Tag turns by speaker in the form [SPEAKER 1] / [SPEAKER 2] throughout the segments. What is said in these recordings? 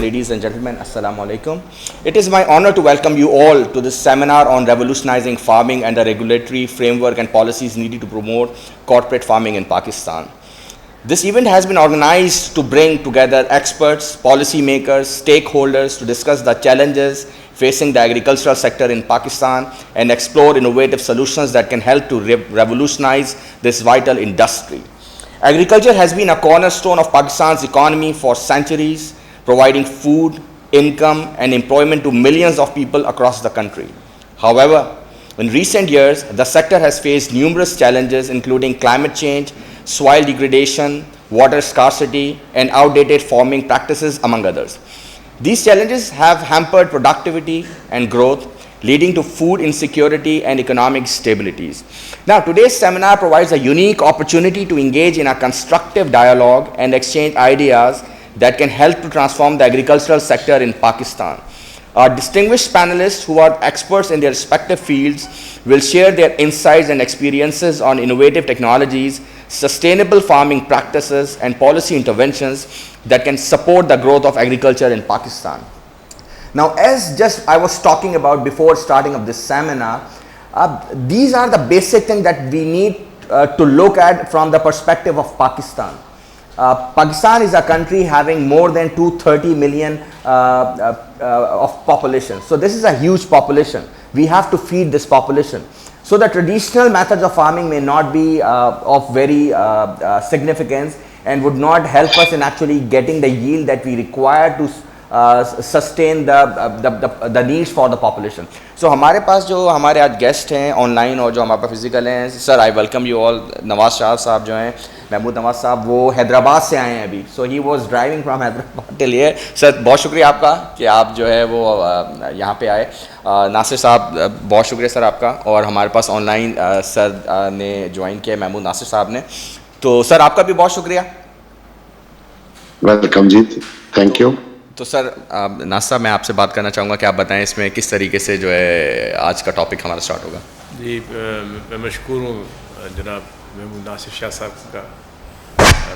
[SPEAKER 1] ladies and gentlemen, Assalamu alaikum. It is my honor to welcome you all to this seminar on revolutionizing farming and the regulatory framework and policies needed to promote corporate farming in Pakistan. This event has been organized to bring together experts, policymakers, stakeholders to discuss the challenges facing the agricultural sector in Pakistan and explore innovative solutions that can help to revolutionize this vital industry. Agriculture has been a cornerstone of Pakistan's economy for centuries, providing food, income, and employment to millions of people across the country. However, in recent years, the sector has faced numerous challenges, including climate change, soil degradation, water scarcity, and outdated farming practices, among others. These challenges have hampered productivity and growth, leading to food insecurity and economic stabilities. Now, today's seminar provides a unique opportunity to engage in a constructive dialogue and exchange ideas that can help to transform the agricultural sector in Pakistan. Our distinguished panelists, who are experts in their respective fields, will share their insights and experiences on innovative technologies, sustainable farming practices, and policy interventions that can support the growth of agriculture in Pakistan. Now, as just I was talking about before starting of this seminar, these are the basic things that we need to look at from the perspective of Pakistan. Pakistan is a country having more than 230 million of population. So this is a huge population. We have to feed this population. So the traditional methods of farming may not be of very significance and would not help us in actually getting the yield that we require to sustain the needs for the population. So हमारे पास जो हमारे आज guest हैं online और जो हमारे पास physical हैं, sir I welcome you all. Nawaz Shah साहब जो हैं, महमूद नवाज साहब, वो हैदराबाद से आए हैं अभी. So he was driving from Hyderabad till here. Sir बहुत शुक्रिया आपका कि आप जो है वो यहाँ पे आए. नासिर साहब बहुत शुक्रिया सर आपका. और हमारे पास ऑनलाइन सर ने ज्वाइन किया, महमूद नासिर साहब ने. तो सर आपका भी बहुत शुक्रिया.
[SPEAKER 2] वेलकम जी, थैंक यू.
[SPEAKER 1] तो सर नासिर साहब, मैं आपसे बात करना चाहूँगा कि आप बताएं इसमें किस तरीके से जो है आज का टॉपिक हमारा स्टार्ट होगा.
[SPEAKER 3] जी, मैं मशकूर हूँ जनाब महमूद नासिर शाह साहब का,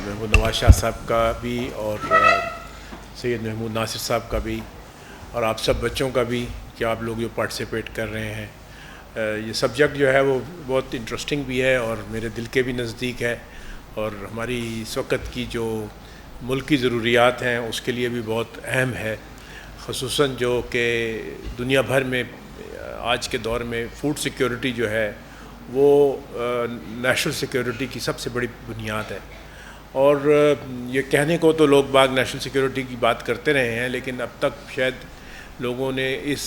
[SPEAKER 3] महमूद नवाज शाह साहब का भी, और सैयद महमूद नासिर साहब का भी, और आप सब बच्चों का भी कि आप लोग जो पार्टिसिपेट कर रहे हैं. ये सब्जेक्ट जो है वो बहुत इंटरेस्टिंग भी है और मेरे दिल के भी नज़दीक है, और हमारी इस वक्त की जो मुल्क की ज़रूरियात हैं उसके लिए भी बहुत अहम है. ख़ुसूसन जो कि दुनिया भर में आज के दौर में फूड सिक्योरिटी जो है वो नेशनल सिक्योरिटी की सबसे बड़ी बुनियाद है. और ये कहने को तो लोग बाग नेशनल सिक्योरिटी की बात करते रहे हैं, लेकिन अब तक शायद लोगों ने इस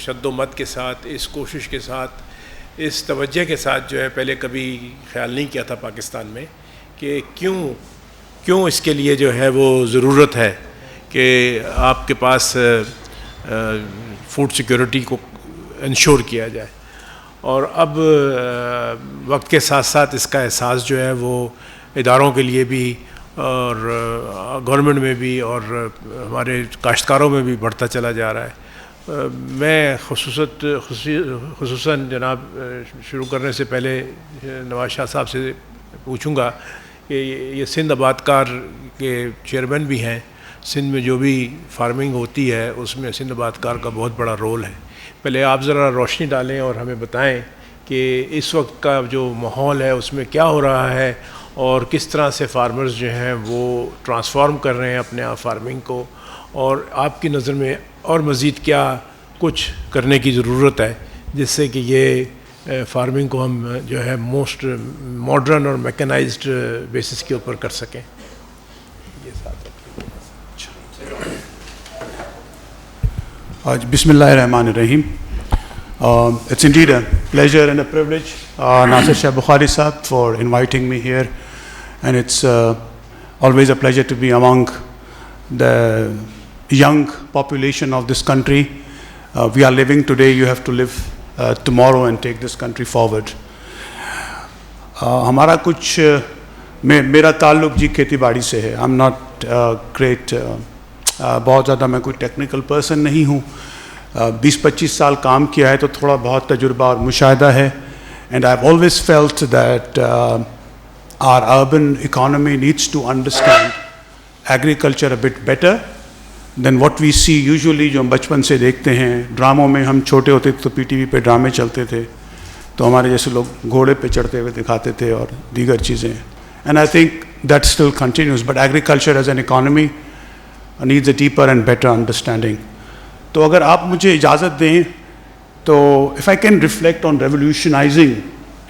[SPEAKER 3] शद्दोमत के साथ, इस कोशिश के साथ, इस तवज्जो के साथ जो है पहले कभी ख्याल नहीं किया था पाकिस्तान में कि क्यों इसके लिए जो है वो ज़रूरत है कि आपके पास फूड सिक्योरिटी को इंश्योर किया जाए. और अब वक्त के साथ साथ इसका एहसास जो है वो इदारों के लिए भी और गवर्नमेंट में भी और हमारे काश्तकारों में भी बढ़ता चला जा रहा है. मैं खुसूसन जनाब शुरू करने से पहले नवाज शाह साहब से पूछूंगा कि ये सिंध आबादकार के चेयरमैन भी हैं. सिंध में जो भी फार्मिंग होती है उसमें सिंध आबादकार का बहुत बड़ा रोल है. पहले आप ज़रा रोशनी डालें और हमें बताएं कि इस वक्त का जो माहौल है उसमें क्या हो रहा है और किस तरह से फार्मर्स जो हैं वो ट्रांसफॉर्म कर रहे हैं अपने आप फार्मिंग को, और आपकी नज़र में और मज़ीद क्या कुछ करने की ज़रूरत है जिससे कि ये फार्मिंग को हम जो है मोस्ट मॉडर्न और मैकेनाइज्ड बेसिस के ऊपर कर सकें. ये साथ
[SPEAKER 4] आज बिस्मिल्लाहिर्रहमानिर्रहीम. It's indeed a pleasure and a privilege, Nasir Shah Bukhari Sahab, for inviting me here, and it's always a pleasure to be among the young population of this country. We are living today, you have to live tomorrow and take this country forward. हमारा कुछ मेरा ताल्लुक जी खेती बाड़ी से है. I'm not great, बहुत ज़्यादा मैं कोई टेक्निकल पर्सन नहीं हूँ. 20-25 साल काम किया है तो थोड़ा बहुत तजुर्बा और मुशाहिदा है. And I've always felt that our urban economy needs to understand agriculture a bit better than what we see usually, जो हम बचपन से देखते हैं ड्रामों में। हम छोटे होते थे तो पीटीवी पे ड्रामे चलते थे, तो हमारे जैसे लोग घोड़े पे चढ़ते हुए दिखाते थे और दीगर चीज़ें। And I think that still continues, but agriculture as an economy needs a deeper and better understanding. तो अगर आप मुझे इजाज़त दें तो if I can reflect on revolutionising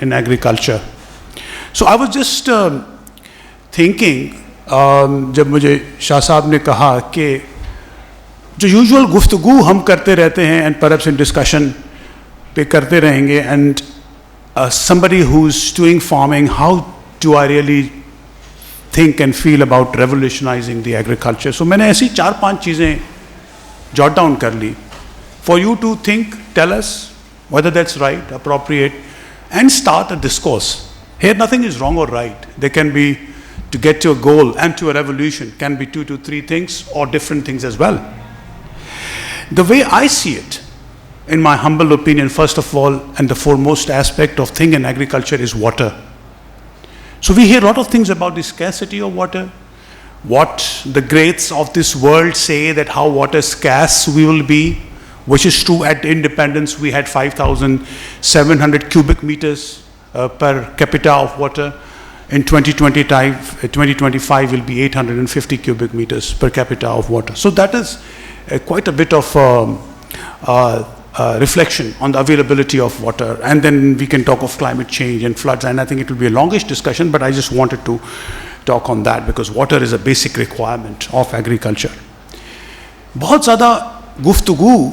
[SPEAKER 4] in agriculture. So I was just thinking, जब मुझे शाह साहब ने कहा कि जो यूजुअल गुफ्तगू हम करते रहते हैं एंड परहैप्स इन डिस्कशन पे करते रहेंगे, and somebody who's doing farming, how do I really think and feel about revolutionizing the agriculture? So मैंने ऐसी 4-5 चीज़ें jot down कर ली for you to think, tell us whether that's right, appropriate, and start a discourse. Here nothing is wrong or right. There can be, to get to a goal and to a revolution, can be 2 to 3 things or different things as well. The way I see it, in my humble opinion, first of all, and the foremost aspect of thing in agriculture is water. So we hear a lot of things about the scarcity of water, what the greats of this world say that how water scarce we will be, which is true. At independence we had 5,700 cubic meters per capita of water. In 2025 will be 850 cubic meters per capita of water. So that is quite a bit of reflection on the availability of water. And then we can talk of climate change and floods, and I think it will be a longish discussion, but I just wanted to talk on that because water is a basic requirement of agriculture. बहुत ज़्यादा गुफ्तगू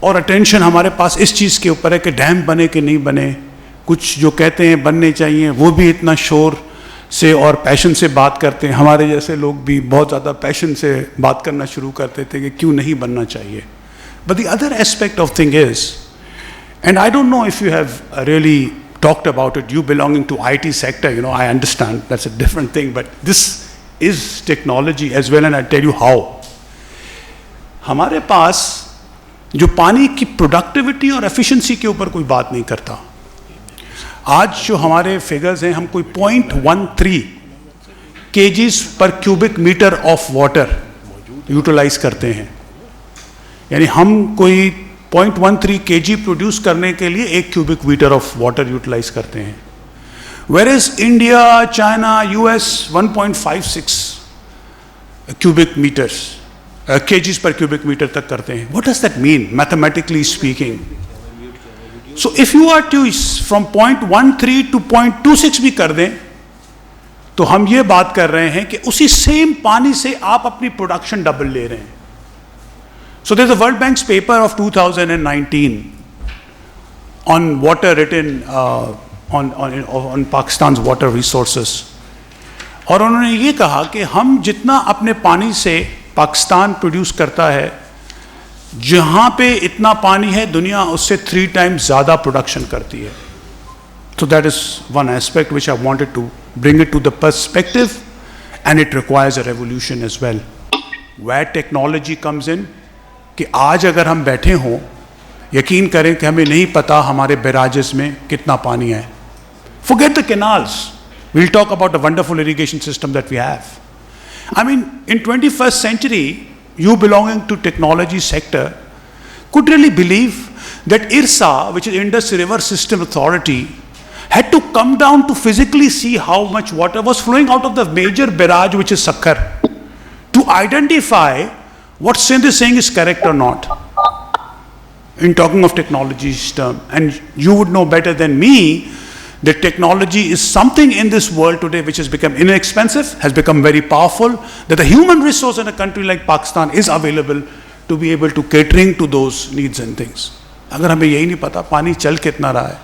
[SPEAKER 4] और attention हमारे पास इस चीज़ के ऊपर है कि डैम बने कि नहीं बने, कुछ जो कहते हैं बनने चाहिए वो भी इतना शोर से और पैशन से बात करते हैं। हमारे जैसे लोग भी बहुत ज़्यादा पैशन से बात करना शुरू करते थे कि क्यों नहीं बनना चाहिए। But the other aspect of thing is, and I don't know if you have really talked about it, you belonging to IT sector, you know, I understand that's a different thing, but this is technology as well, and I'll tell you how. हमारे पास जो पानी की productivity और efficiency के ऊपर कोई बात नहीं करता। आज जो हमारे फिगर्स हैं, हम कोई 0.13 kgs पर cubic metre of water utilise करते हैं, यानी हम कोई 0.13 kg प्रोड्यूस करने के लिए 1 cubic metre of water utilise करते हैं, whereas India, China, US 1.56 cubic metres kgs per cubic meter तक करते हैं। What does that mean mathematically speaking? So if you are to from 0.13 to 0.26 भी कर दें तो हम ये बात कर रहे हैं कि उसी सेम पानी से आप अपनी प्रोडक्शन डबल ले रहे हैं। So there's a World Bank's paper of 2019 on water written on Pakistan's water resources, और उन्होंने ये कहा कि हम जितना अपने पानी से पाकिस्तान प्रोड्यूस करता है, जहाँ पे इतना पानी है दुनिया उससे 3 times ज़्यादा प्रोडक्शन करती है। So that is one aspect which I wanted to bring it to the perspective, and it requires a revolution as well. Where technology comes in, कि आज अगर हम बैठे हों, यकीन करें कि हमें नहीं पता हमारे बैराजेस में कितना पानी है। Forget the canals. We'll talk about the wonderful irrigation system that we have. I mean, in 21st century, you belonging to technology sector could really believe that IRSA, which is Indus River System Authority, had to come down to physically see how much water was flowing out of the major barrage, which is Sakhar, to identify what Sindh is saying is correct or not, in talking of technology's term. And you would know better than me that technology is something in this world today which has become inexpensive, has become very powerful, that the human resource in a country like Pakistan is available to be able to catering to those needs and things. अगर हमें यही नहीं पता पानी चल कितना रहा है,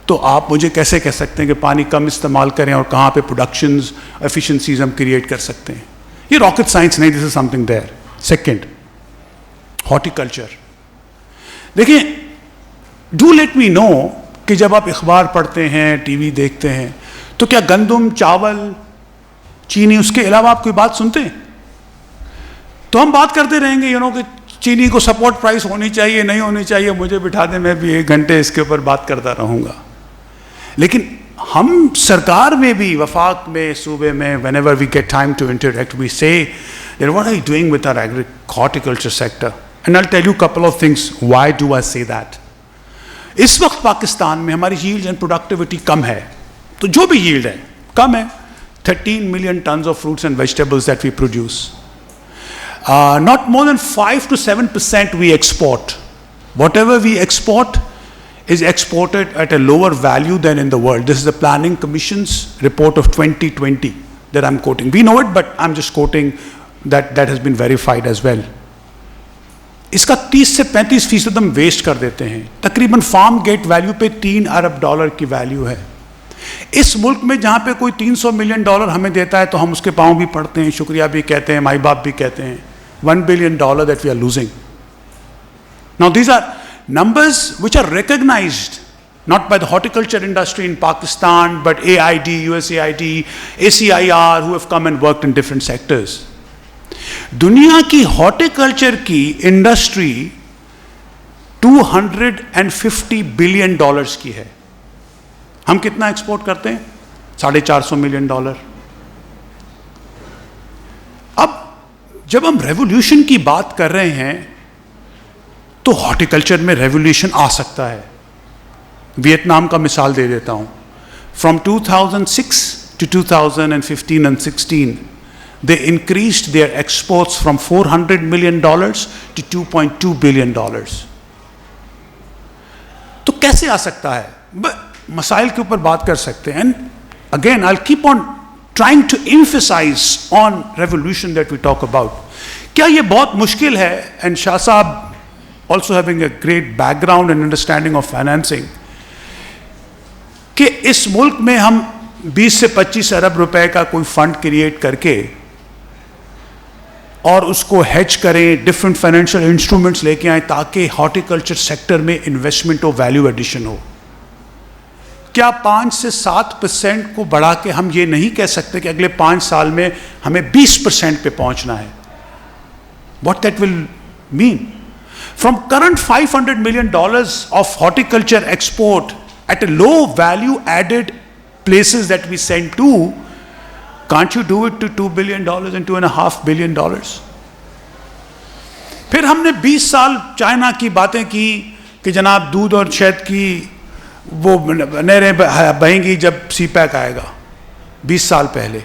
[SPEAKER 4] तो आप मुझे कैसे कह सकते हैं कि पानी कम इस्तेमाल करें और कहाँ पे प्रोडक्शंस एफिशिएंसीज हम क्रिएट कर सकते हैं? ये रॉकेट साइंस नहीं, this is something there. Second, horticulture. देखिए, डू लेट मी नो कि जब आप अखबार पढ़ते हैं, टीवी देखते हैं, तो क्या गंदम, चावल, चीनी, उसके अलावा आप कोई बात सुनते हैं? तो हम बात करते रहेंगे यू नो कि चीनी को सपोर्ट प्राइस होनी चाहिए, नहीं होनी चाहिए, मुझे बिठा दें, मैं भी 1 घंटे इसके ऊपर बात करता रहूँगा। लेकिन हम सरकार में भी, वफाक में, सूबे में, whenever we get time to interact, we say that what are you doing with our horticulture sector? And I'll tell you a couple of things. Why do I say that? इस वक्त पाकिस्तान में हमारी yield and productivity कम है, तो जो भी yield है कम है. 13 million tons of fruits and vegetables that we produce. Not more than 5 to 7% we export. Whatever we export is exported at a lower value than in the world. This is the Planning Commission's report of 2020 that I'm quoting. We know it, but I'm just quoting that has been verified as well. इसका 30 से 35% हम waste कर देते हैं. तकरीबन farm get value पे $3 अरब की value है. इस मुल्क में जहाँ पे कोई $300 मिलियन हमें देता है तो हम उसके पाँव भी पड़ते हैं, शुक्रिया भी कहते हैं, माई बाप भी कहते हैं. $1 billion that we are losing. Now these are numbers which are recognized not by the horticulture industry in Pakistan, but AID, USAID, ACIR, who have come and worked in different sectors. दुनिया की horticulture की industry $250 billion की है. हम कितना export करते हैं? $450 million. अब जब हम रेवोल्यूशन की बात कर रहे हैं तो हॉर्टिकल्चर में रेवोल्यूशन आ सकता है. वियतनाम का मिसाल दे देता हूं. From 2006 to 2015 and 16 they increased their exports from $400 million to $2.2 billion. तो कैसे आ सकता है? मसाइल के ऊपर बात कर सकते हैं. And again I'll keep on trying to emphasize on revolution that we talk about. क्या ये बहुत मुश्किल है? And शाह साहब also having a great background and understanding of financing, कि इस मुल्क में हम 20 से 25 अरब रुपए का कोई फंड क्रिएट करके और उसको हेज करें, डिफरेंट फाइनेंशियल इंस्ट्रूमेंट्स लेके आए ताकि हॉर्टिकल्चर सेक्टर में इन्वेस्टमेंट हो, वैल्यू एडिशन हो. क्या 5 से 7% को बढ़ा के हम ये नहीं कह सकते कि अगले 5 साल में हमें 20% पे पहुंचना है? What that will mean? From current $500 million of horticulture export at a low value added places that we send to, can't you do it to $2 billion and $2.5 billion? फिर हमने 20 साल चाइना की बातें की कि जनाब दूध और शहद की वो नहरें बहेंगी जब सीपैक आएगा. 20 साल पहले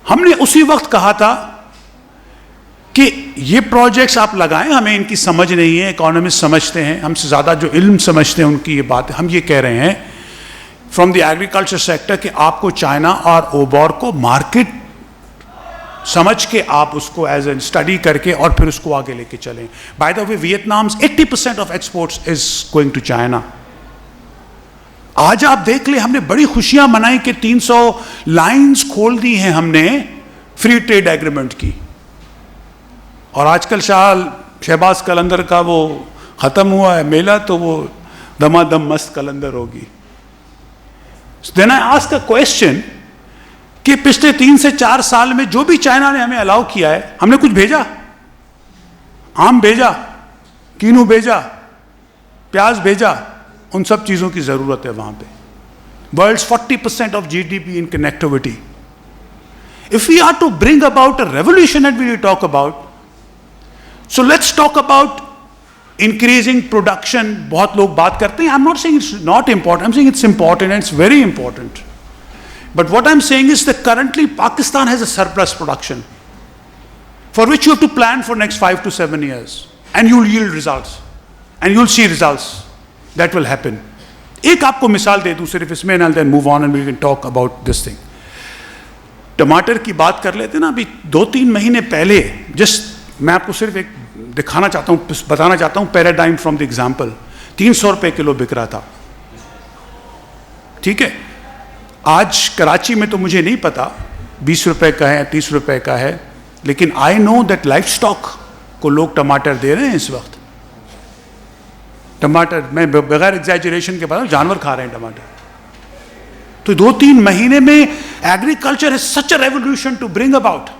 [SPEAKER 4] हमने उसी वक्त कहा था कि ये प्रोजेक्ट्स आप लगाएं, हमें इनकी समझ नहीं है, इकोनॉमिस्ट समझते हैं, हमसे ज़्यादा जो इल्म समझते हैं उनकी ये बात. हम ये कह रहे हैं फ्रॉम द एग्रीकल्चर सेक्टर कि आपको चाइना और ओबॉर को मार्केट समझ के आप उसको एज एन स्टडी करके और फिर उसको आगे लेके चलें. By the way Vietnam's 80% of exports is going to China. आज आप देख ले, हमने बड़ी खुशियां मनाई कि 300 लाइंस खोल दी हैं हमने फ्री ट्रेड एग्रीमेंट की. और आजकल शहबाज कलंदर का वो खत्म हुआ है मेला, तो वो दमादम मस्त कलंदर होगी. Then I ask a question कि पिछले 3 से 4 साल में जो भी चाइना ने हमें अलाउ किया है, हमने कुछ भेजा? आम भेजा, कीनू भेजा, प्याज भेजा? उन सब चीजों की जरूरत है वहां पे. World's 40% of GDP in connectivity. If we are to bring about a revolution and we talk about, so let's talk about increasing production. बहुत लोग बात करते हैं. I'm not saying it's not important, I'm saying it's important and it's very important. But what I'm saying is that currently Pakistan has a surplus production for which you have to plan for next 5 to 7 years, and you'll yield results and you'll see results that will happen. एक आपको मिसाल दे दूं सिर्फ इसमें, and I'll then move on and we can talk about this thing. टमाटर की बात कर लेते ना. अभी 2-3 महीने पहले, जस्ट मैं आपको सिर्फ एक दिखाना चाहता हूं, बताना चाहता हूं पैराडाइम फ्रॉम द एग्जाम्पल. 300 रुपए किलो बिक रहा था. ठीक है, आज कराची में तो मुझे नहीं पता 20 रुपए का है, 30 रुपए का है, लेकिन I know that life stock को लोग टमाटर दे रहे हैं इस वक्त. टमाटर, मैं बगैर एग्जैजरेशन के बता, जानवर खा रहे हैं टमाटर. तो 2-3 महीने में agriculture has such a revolution to bring about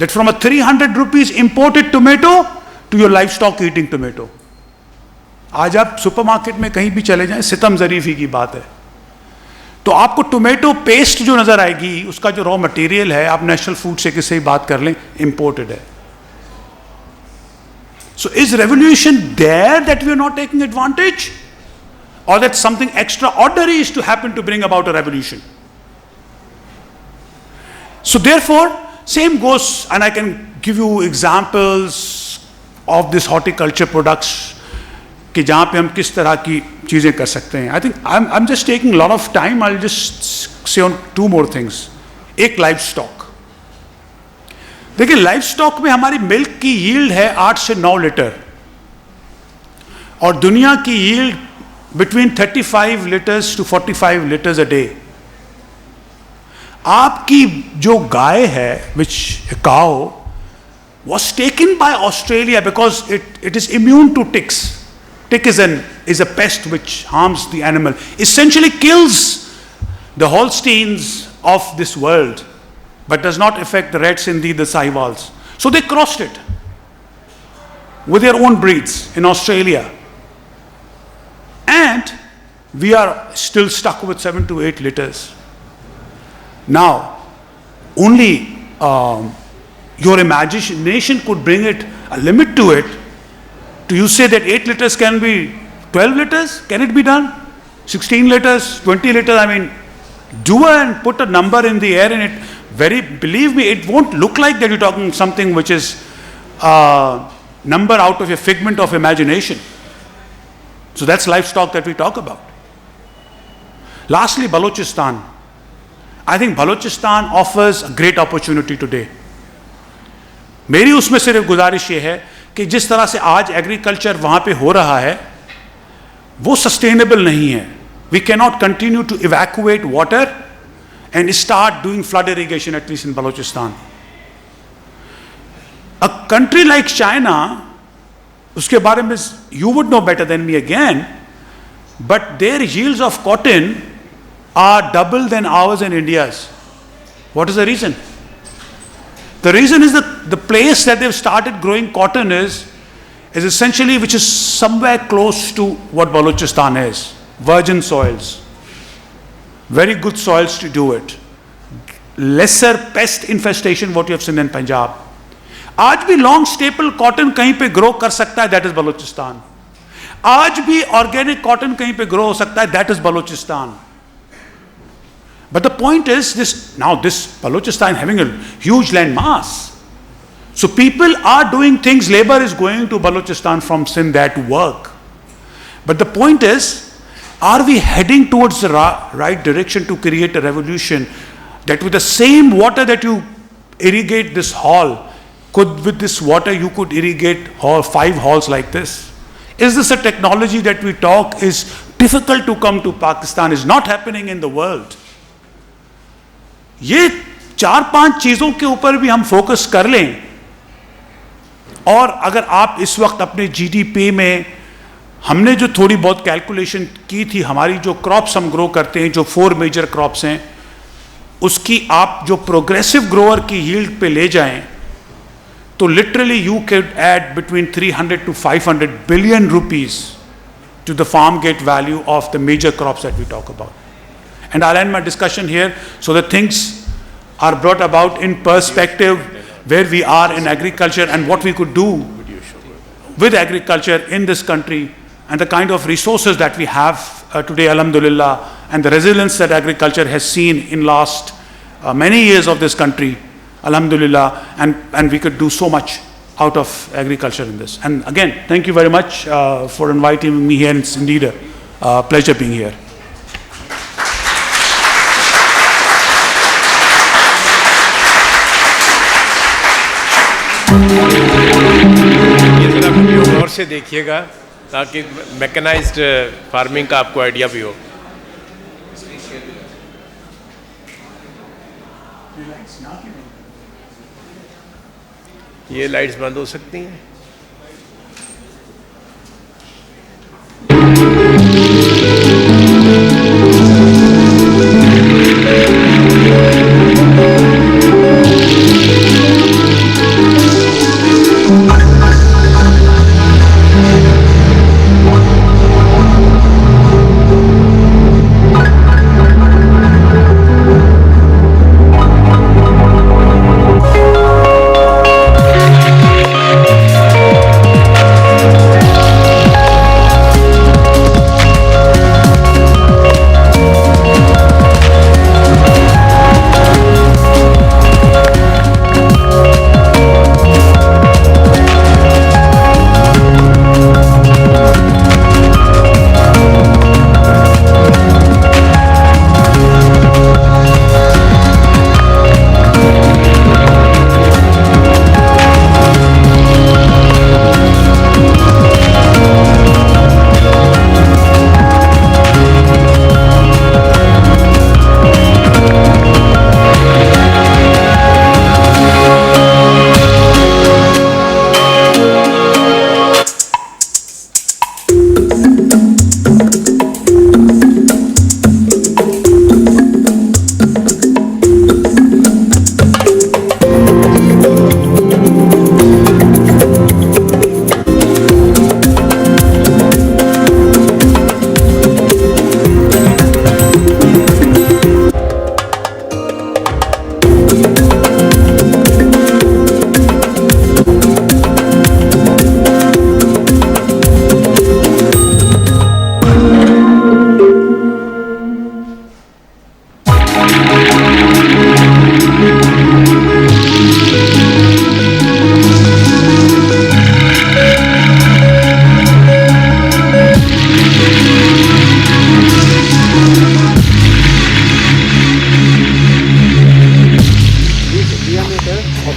[SPEAKER 4] that from a 300 rupees imported tomato to your livestock eating tomato. आज आप सुपरमार्केट में कहीं भी चले जाएं, सितम ज़रीफ़ी की बात है. तो आपको टोमेटो पेस्ट जो नजर आएगी, उसका जो रॉ मटेरियल है, आप नेशनल फूड से किसी बात कर लें, इंपोर्टेड है. So is revolution there that we are not taking advantage? Or that something extraordinary is to happen to bring about a revolution? So therefore, same goes, and I can give you examples of this horticulture products कि जहाँ पे हम किस तरह की चीज़ें कर सकते हैं. I think I'm just taking a lot of time. I'll just say on two more things. एक livestock. देखिए लाइवस्टॉक में हमारी मिल्क की यील्ड है 8 से 9 लीटर और दुनिया की yield between 35 litres to 45 litres a day. आपकी जो गाय है, which cow was taken by Australia because it is immune to ticks. Tick is a pest which harms the animal, essentially kills the Holsteins of this world, but does not affect the Red Sindhi, the Sahiwals. So they crossed it with their own breeds in Australia. And we are still stuck with 7 to 8 liters. Now, only your imagination could bring it a limit to it. Do you say that 8 liters can be 12 liters? Can it be done? 16 liters, 20 liters? I mean, do and put a number in the air in it. Believe me, it won't look like that you're talking something which is a number out of a figment of imagination. So that's livestock that we talk about. Lastly, Balochistan. I think Balochistan offers a great opportunity today. मेरी उसमें सिर्फ गुजारिश ये है कि जिस तरह से आज एग्रीकल्चर वहाँ पे हो रहा है वो सस्टेनेबल नहीं है. We cannot continue to evacuate water and start doing flood irrigation, at least in Balochistan. A country like China, उसके बारे में you would know better than me again, but their yields of cotton are double than ours and India's. What is the reason? The reason is that the place that they've started growing cotton is essentially which is somewhere close to what Balochistan is. Virgin soils. Very good soils to do it. Lesser pest infestation what you have seen in Punjab. आज भी long staple cotton कहीं पे grow कर सकता है, that is Balochistan. आज भी organic cotton कहीं पे grow हो सकता है, that is Balochistan. But the point is this Balochistan having a huge land mass. So people are doing things, labor is going to Balochistan from Sindh there to work. But the point is, are we heading towards the right direction to create a revolution that with the same water that you irrigate this hall, with this water you could irrigate 5 halls like this? Is this a technology that we talk is difficult to come to Pakistan, is not happening in the world? ये 4-5 चीजों के ऊपर भी हम focus कर लें और अगर आप इस वक्त अपने जीडीपी में हमने जो थोड़ी बहुत कैलकुलेशन की थी, हमारी जो क्रॉप्स हम ग्रो करते हैं, जो 4 मेजर क्रॉप्स हैं, उसकी आप जो प्रोग्रेसिव ग्रोअर की यील्ड पे ले जाएं तो literally you can add between 300 to 500 billion rupees to the farm gate value of the major crops that we talk about. And I'll end my discussion here so that things are brought about in perspective where we are in agriculture and what we could do with agriculture in this country and the kind of resources that we have today, alhamdulillah, and the resilience that agriculture has seen in last many years of this country, alhamdulillah, and we could do so much out of agriculture in this. And again, thank you very much for inviting me here. It's indeed a pleasure being here.
[SPEAKER 3] ये ज़रा video और से देखिएगा ताकि mechanised farming का आपको idea भी हो. ये लाइट्स बंद हो सकती हैं.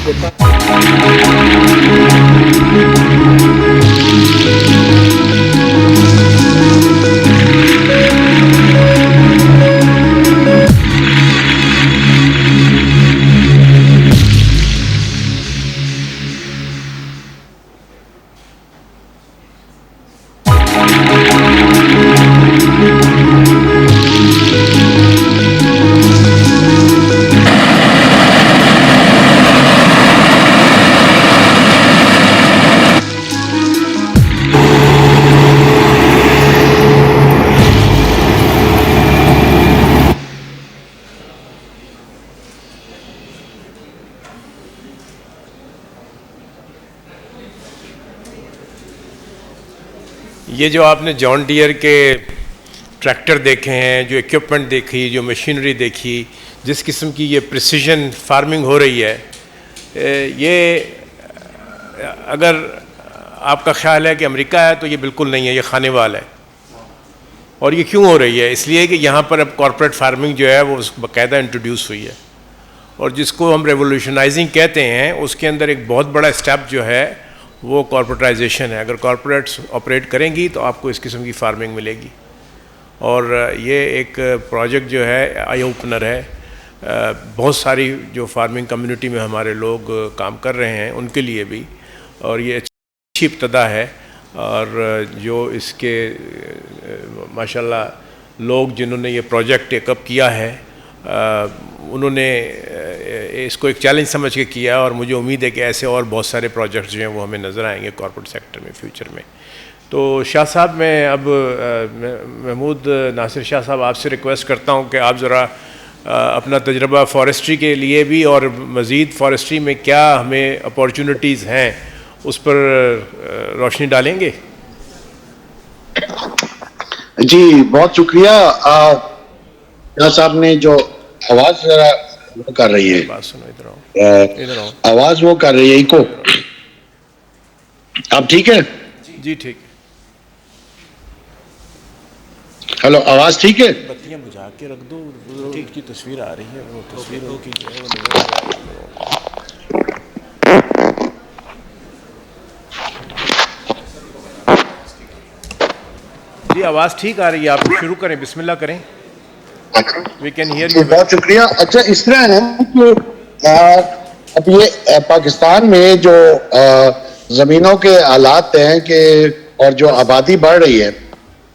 [SPEAKER 3] ये जो आपने जॉन डियर के ट्रैक्टर देखे हैं, जो इक्विपमेंट देखी, जो मशीनरी देखी, जिस किस्म की ये प्रिसीजन फार्मिंग हो रही है, ये अगर आपका ख्याल है कि अमेरिका है तो ये बिल्कुल नहीं है, ये खाने वाला है। और ये क्यों हो रही है? इसलिए कि यहाँ पर अब कॉर्पोरेट फार्मिंग जो है वो बाकायदा इंट्रोड्यूस हुई है, और जिसको हम रेवोल्यूशनाइजिंग कहते हैं, उसके अंदर एक बहुत बड़ा स्टेप जो है वो कॉर्पोरेटाइजेशन है। अगर कॉर्पोरेट्स ऑपरेट करेंगी तो आपको इस किस्म की फार्मिंग मिलेगी, और ये एक प्रोजेक्ट जो है आई ओपनर है। बहुत सारी जो फार्मिंग कम्युनिटी में हमारे लोग काम कर रहे हैं उनके लिए भी, और ये अच्छी इब्तदा है। और जो इसके माशाल्लाह लोग जिन्होंने ये प्रोजेक्ट टेकअप किया है, उन्होंने इसको एक चैलेंज समझ के किया, और मुझे उम्मीद है कि ऐसे और बहुत सारे प्रोजेक्ट्स जो हैं वो हमें नज़र आएंगे कॉर्पोरेट सेक्टर में फ्यूचर में। तो शाह साहब, मैं अब महमूद नासिर शाह साहब आपसे रिक्वेस्ट करता हूं कि आप ज़रा अपना तजर्बा फॉरेस्ट्री के लिए भी और मज़ीद फॉरेस्ट्री में क्या हमें अपॉर्चुनिटीज़ हैं उस पर रोशनी डालेंगे।
[SPEAKER 2] जी बहुत शुक्रिया। शाह साहब ने जो आवाज़ ज़रा वो कर रही है,
[SPEAKER 3] बात सुनो, इधर आओ,
[SPEAKER 2] आवाज़ वो कर रही है इको। अब ठीक है?
[SPEAKER 3] जी ठीक है।
[SPEAKER 2] हेलो, आवाज़ ठीक है?
[SPEAKER 3] बत्तियां बुझा के रख दो, ठीक की तस्वीर आ रही है, वो तस्वीर उनकी जो है वो नजर आ रही है। जी आवाज़ ठीक आ रही है, आप शुरू करें, बिस्मिल्लाह करें, वी कैन हियर यू।
[SPEAKER 2] बहुत शुक्रिया। अच्छा, इस तरह है कि अब ये पाकिस्तान में जो ज़मीनों के हालात हैं कि और जो आबादी बढ़ रही है,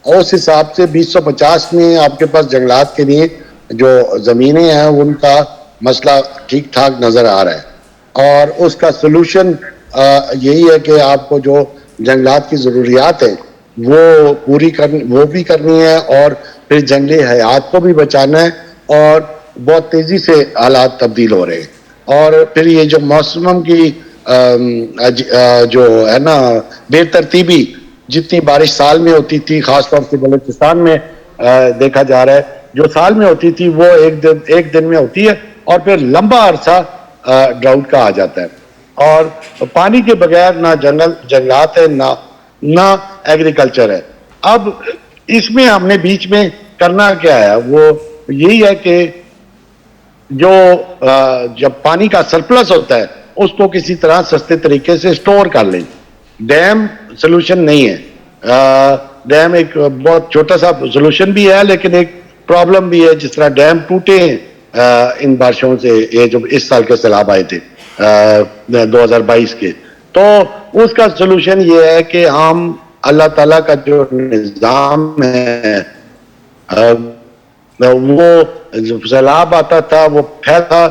[SPEAKER 2] उस हिसाब से 2050 में आपके पास जंगलात के लिए जो ज़मीनें हैं उनका मसला ठीक ठाक नज़र आ रहा है। और उसका सलूशन यही है कि आपको जो जंगलात की ज़रूरियात है वो भी करनी है, और फिर जंगली हयात को भी बचाना है, और बहुत तेज़ी से हालात तब्दील हो रहे हैं। और फिर ये जो मौसम की जो है ना बेतरतीबी, जितनी बारिश साल में होती थी, ख़ासतौर से बलूचिस्तान में देखा जा रहा है, जो साल में होती थी वो एक दिन में होती है, और फिर लंबा अरसा ड्राउट का आ जाता है। और पानी के बगैर ना जंगलात है, ना एग्रीकल्चर है। अब इसमें हमने बीच में करना क्या है, वो यही है कि जो जब पानी का सरप्लस होता है उसको किसी तरह सस्ते तरीके से स्टोर कर लें। डैम सोल्यूशन नहीं है। डैम एक बहुत छोटा सा सोल्यूशन भी है, लेकिन एक प्रॉब्लम भी है। जिस तरह डैम टूटे हैं इन बारिशों से, ये जो इस साल के सैलाब आए थे 2022 के, तो उसका सोल्यूशन ये है कि हम अल्लाह ताला का जो निज़ाम है, वो सैलाब आता था, वो फैला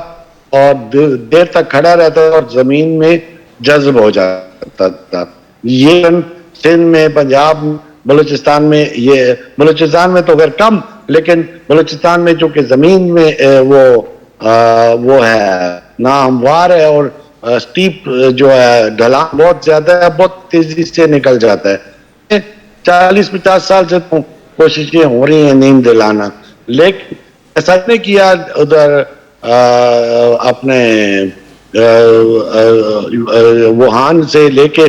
[SPEAKER 2] और देर तक खड़ा रहता था और जमीन में जज्ब हो जाता था। ये सिंध में, पंजाब, बलूचिस्तान में, ये बलूचिस्तान में तो खैर कम, लेकिन बलूचिस्तान में चूंकि जमीन में वो है ना हमवार है, और स्टीप जो है ढलान बहुत ज्यादा है, बहुत तेजी से निकल जाता है। 40-50 साल से तो कोशिशें हो रही हैं नींद दिलाना, लेकिन ऐसा नहीं किया। उधर अपने वुहान से लेके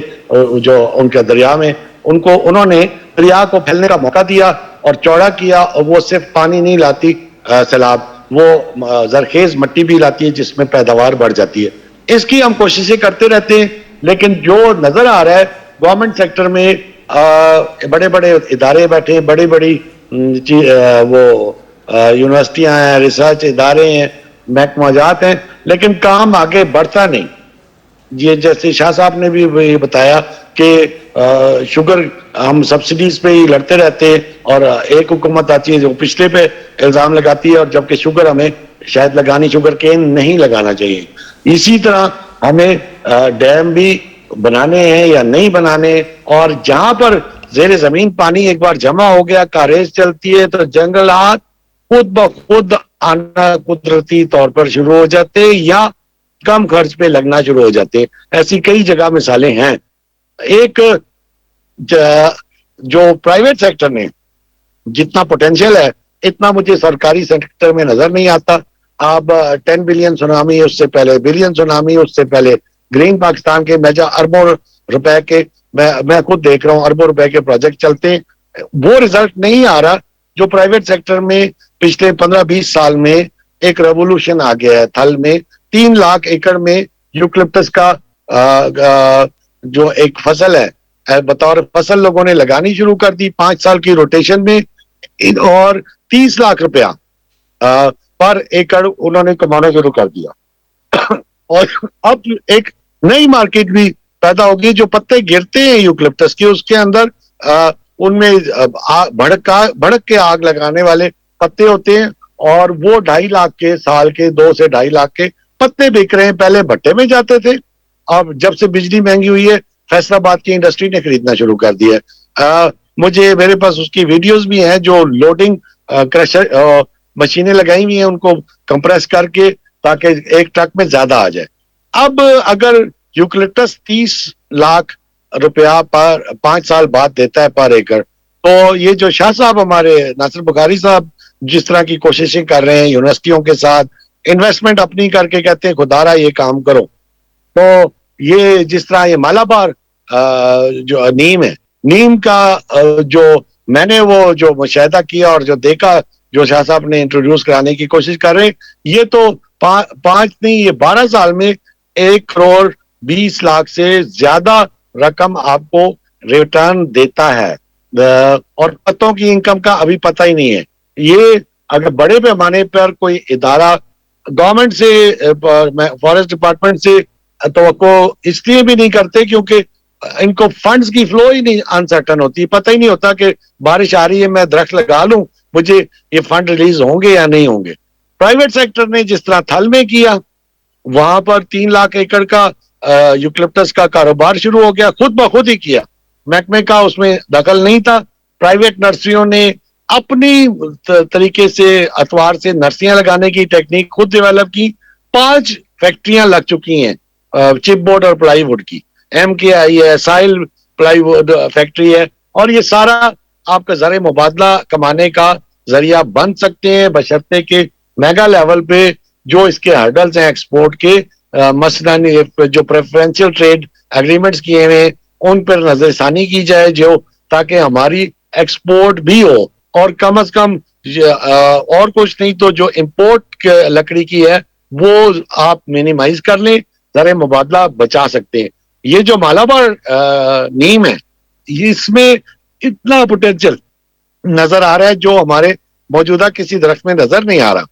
[SPEAKER 2] जो उनके दरिया में, उन्होंने दरिया को फैलने का मौका दिया और चौड़ा किया, और वो सिर्फ पानी नहीं लाती सैलाब, वो जरखेज मट्टी भी लाती है जिसमें पैदावार बढ़ जाती है। इसकी हम कोशिशें करते रहते हैं, लेकिन जो नजर आ रहा है गवर्नमेंट सेक्टर में बड़े बड़े इदारे बैठे हैं, बड़ी बड़ी वो यूनिवर्सिटियां हैं, रिसर्च इदारे हैं, महकमाजात हैं, लेकिन काम आगे बढ़ता नहीं। ये जैसे शाह साहब ने भी बताया कि शुगर हम सब्सिडीज पे ही लड़ते रहते हैं और एक हुकूमत आती है जो पिछले पे इल्जाम लगाती है, और जबकि शुगर हमें शायद लगानी, शुगर केन नहीं लगाना चाहिए। इसी तरह हमें डैम भी बनाने हैं या नहीं बनाने, और जहां पर जेर जमीन पानी एक बार जमा हो गया, कारेज चलती है, तो जंगलात खुद ब खुद आना कुदरती तौर पर शुरू हो जाते हैं या कम खर्च पे लगना शुरू हो जाते हैं। ऐसी कई जगह मिसालें हैं। एक जो प्राइवेट सेक्टर ने जितना पोटेंशियल है, इतना मुझे सरकारी सेक्टर में नजर नहीं आता। अब 10 बिलियन सुनामी, उससे पहले बिलियन सुनामी, उससे पहले ग्रीन पाकिस्तान के मेजा अरबों रुपए के, मैं खुद देख रहा हूं, अरबों रुपए के प्रोजेक्ट चलते हैं, वो रिजल्ट नहीं आ रहा जो प्राइवेट सेक्टर में पिछले 15-20 साल में एक रेवोल्यूशन आ गया है। थल में 3 लाख एकड़ में यूकलिप्टस का जो एक फसल है, बतौर फसल लोगों ने लगानी शुरू कर दी 5 साल की रोटेशन में, और 30 लाख रुपया पर एकड़ उन्होंने कमाना शुरू कर दिया। और अब एक नई मार्केट भी पैदा होगी, जो पत्ते गिरते हैं यूकलिप्टस के, उसके अंदर उनमें भड़क के आग लगाने वाले पत्ते होते हैं, और वो 2.5 लाख के साल के, 2 से 2.5 लाख के पत्ते बिक रहे हैं। पहले भट्टे में जाते थे, अब जब से बिजली महंगी हुई है, फैसलाबाद की इंडस्ट्री ने खरीदना शुरू कर दिया। मुझे मेरे पास उसकी वीडियोस भी हैं, जो लोडिंग क्रशर मशीनें लगाई हुई हैं, उनको कंप्रेस करके, ताकि एक ट्रक में ज्यादा आ जाए। अब अगर यूकलिप्टस 30 लाख रुपया पर 5 साल बाद देता है पर एकड़, तो ये जो शाह साहब, हमारे नासिर बुखारी साहब जिस तरह की कोशिशें कर रहे हैं यूनिवर्सिटियों के साथ, इन्वेस्टमेंट अपनी करके कहते हैं खुदारा ये काम करो, तो ये जिस तरह ये मालाबार जो नीम है, नीम का जो मैंने वो जो मुशाहिदा किया और जो देखा, जो शाह साहब ने इंट्रोड्यूस कराने की कोशिश कर रहे हैं, ये तो 5 नहीं, ये 12 साल में 1 करोड़ 20 लाख से ज्यादा रकम आपको रिटर्न देता है, और पत्तों की इनकम का अभी पता ही नहीं है। ये अगर बड़े पैमाने पर कोई इदारा गवर्नमेंट से, फॉरेस्ट डिपार्टमेंट से तवक्को इसलिए भी नहीं करते क्योंकि इनको फंड्स की फ्लो ही नहीं, अनसर्टन होती, पता ही नहीं होता कि बारिश आ रही है, मैं दरख्त लगा लूं, मुझे ये फंड रिलीज होंगे या नहीं होंगे। प्राइवेट सेक्टर ने जिस तरह थल में किया, वहां पर 3 लाख एकड़ का यूकलिप्टस का कारोबार शुरू हो गया, खुद ब खुद ही किया, महकमे का उसमें दखल नहीं था। प्राइवेट नर्सरियों ने अपनी तरीके से अतवार से नर्सरियां लगाने की टेक्निक खुद डेवलप की। 5 फैक्ट्रियां लग चुकी हैं चिपबोर्ड और प्लाईवुड की, MKI है, साइल प्लाईवुड फैक्ट्री है, और ये सारा आपका ज़र मुबादला कमाने का जरिया बन सकते हैं, बशर्ते के मेगा लेवल पे जो इसके हर्डल्स हैं एक्सपोर्ट के, मसलन जो प्रेफरेंशियल ट्रेड एग्रीमेंट्स किए हुए हैं उन पर नजरसानी की जाए, जो ताकि हमारी एक्सपोर्ट भी हो, और कम से कम और कुछ नहीं तो जो इंपोर्ट लकड़ी की है वो आप मिनिमाइज कर लें, ज़र मुबादला बचा सकते हैं। ये जो मालाबार नीम है, इसमें इतना पोटेंशियल नजर आ रहा है जो हमारे मौजूदा किसी दरख्त में नजर नहीं आ रहा।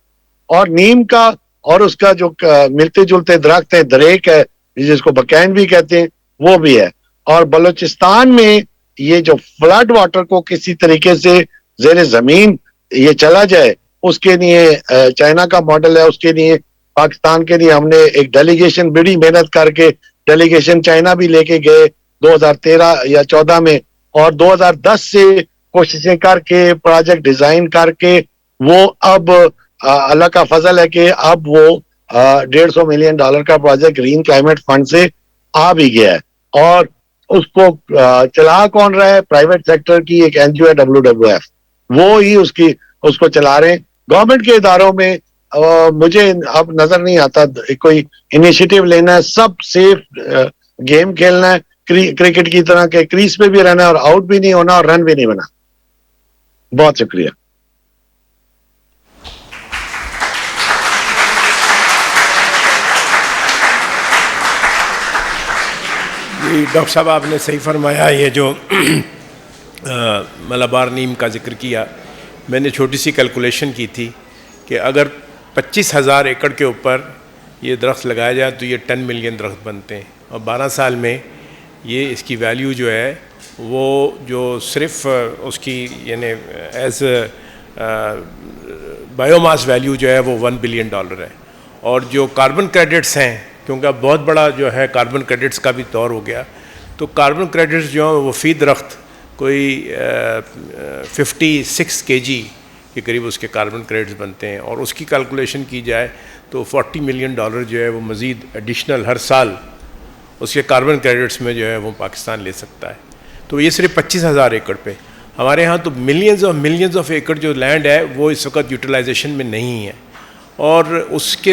[SPEAKER 2] और नीम का और उसका जो मिलते जुलते दरख्त है, दरेक है जिसको बकैन भी कहते हैं, वो भी है। और बलूचिस्तान में ये जो फ्लड वाटर को किसी तरीके से जेर जमीन ये चला जाए, उसके लिए चाइना का मॉडल है, उसके लिए पाकिस्तान के लिए हमने एक डेलीगेशन बड़ी मेहनत करके डेलीगेशन चाइना भी लेके गए 2013 या 14 में, और 2010 से कोशिशें करके प्रोजेक्ट डिजाइन करके वो अब अल्लाह का फजल है कि अब वो $150 मिलियन का प्रोजेक्ट ग्रीन क्लाइमेट फंड से आ भी गया है, और उसको चला कौन रहा है? प्राइवेट सेक्टर की एक NGO है WWF, वो ही उसको चला रहे हैं। गवर्नमेंट के इदारों में मुझे अब नजर नहीं आता कोई इनिशिएटिव लेना है, सब सेफ गेम खेलना है, क्रिकेट की तरह के क्रीज पे भी रहना है और आउट भी नहीं होना और रन भी नहीं बना। बहुत शुक्रिया।
[SPEAKER 3] जी डॉक्टर साहब, आपने सही फरमाया। ये जो मलाबार नीम का जिक्र किया, मैंने छोटी सी कैलकुलेशन की थी कि अगर 25,000 एकड़ के ऊपर ये दरख्त लगाया जाए तो ये 10 मिलियन दरख्त बनते हैं, और 12 साल में ये इसकी वैल्यू जो है वो जो सिर्फ उसकी यानी एज बायोमास वैल्यू जो है वो $1 बिलियन है। और जो कार्बन क्रेडिट्स हैं, क्योंकि अब बहुत बड़ा जो है कार्बन क्रेडिट्स का भी दौर हो गया, तो कार्बन क्रेडिट्स जो हैं वो फ़ी दरख्त कोई 56 kg के करीब उसके कार्बन क्रेडिट्स बनते हैं। और उसकी कैलकुलेशन की जाए तो $40 मिलियन जो है वो मज़ीद एडिशनल हर साल उसके कार्बन क्रेडिट्स में जो है वो पाकिस्तान ले सकता है। तो ये सिर्फ 25,000 एकड़ पे। हमारे यहाँ तो मिलियंस ऑफ एकड़ जो लैंड है वो इस वक्त यूटिलाइजेशन में नहीं है, और उसके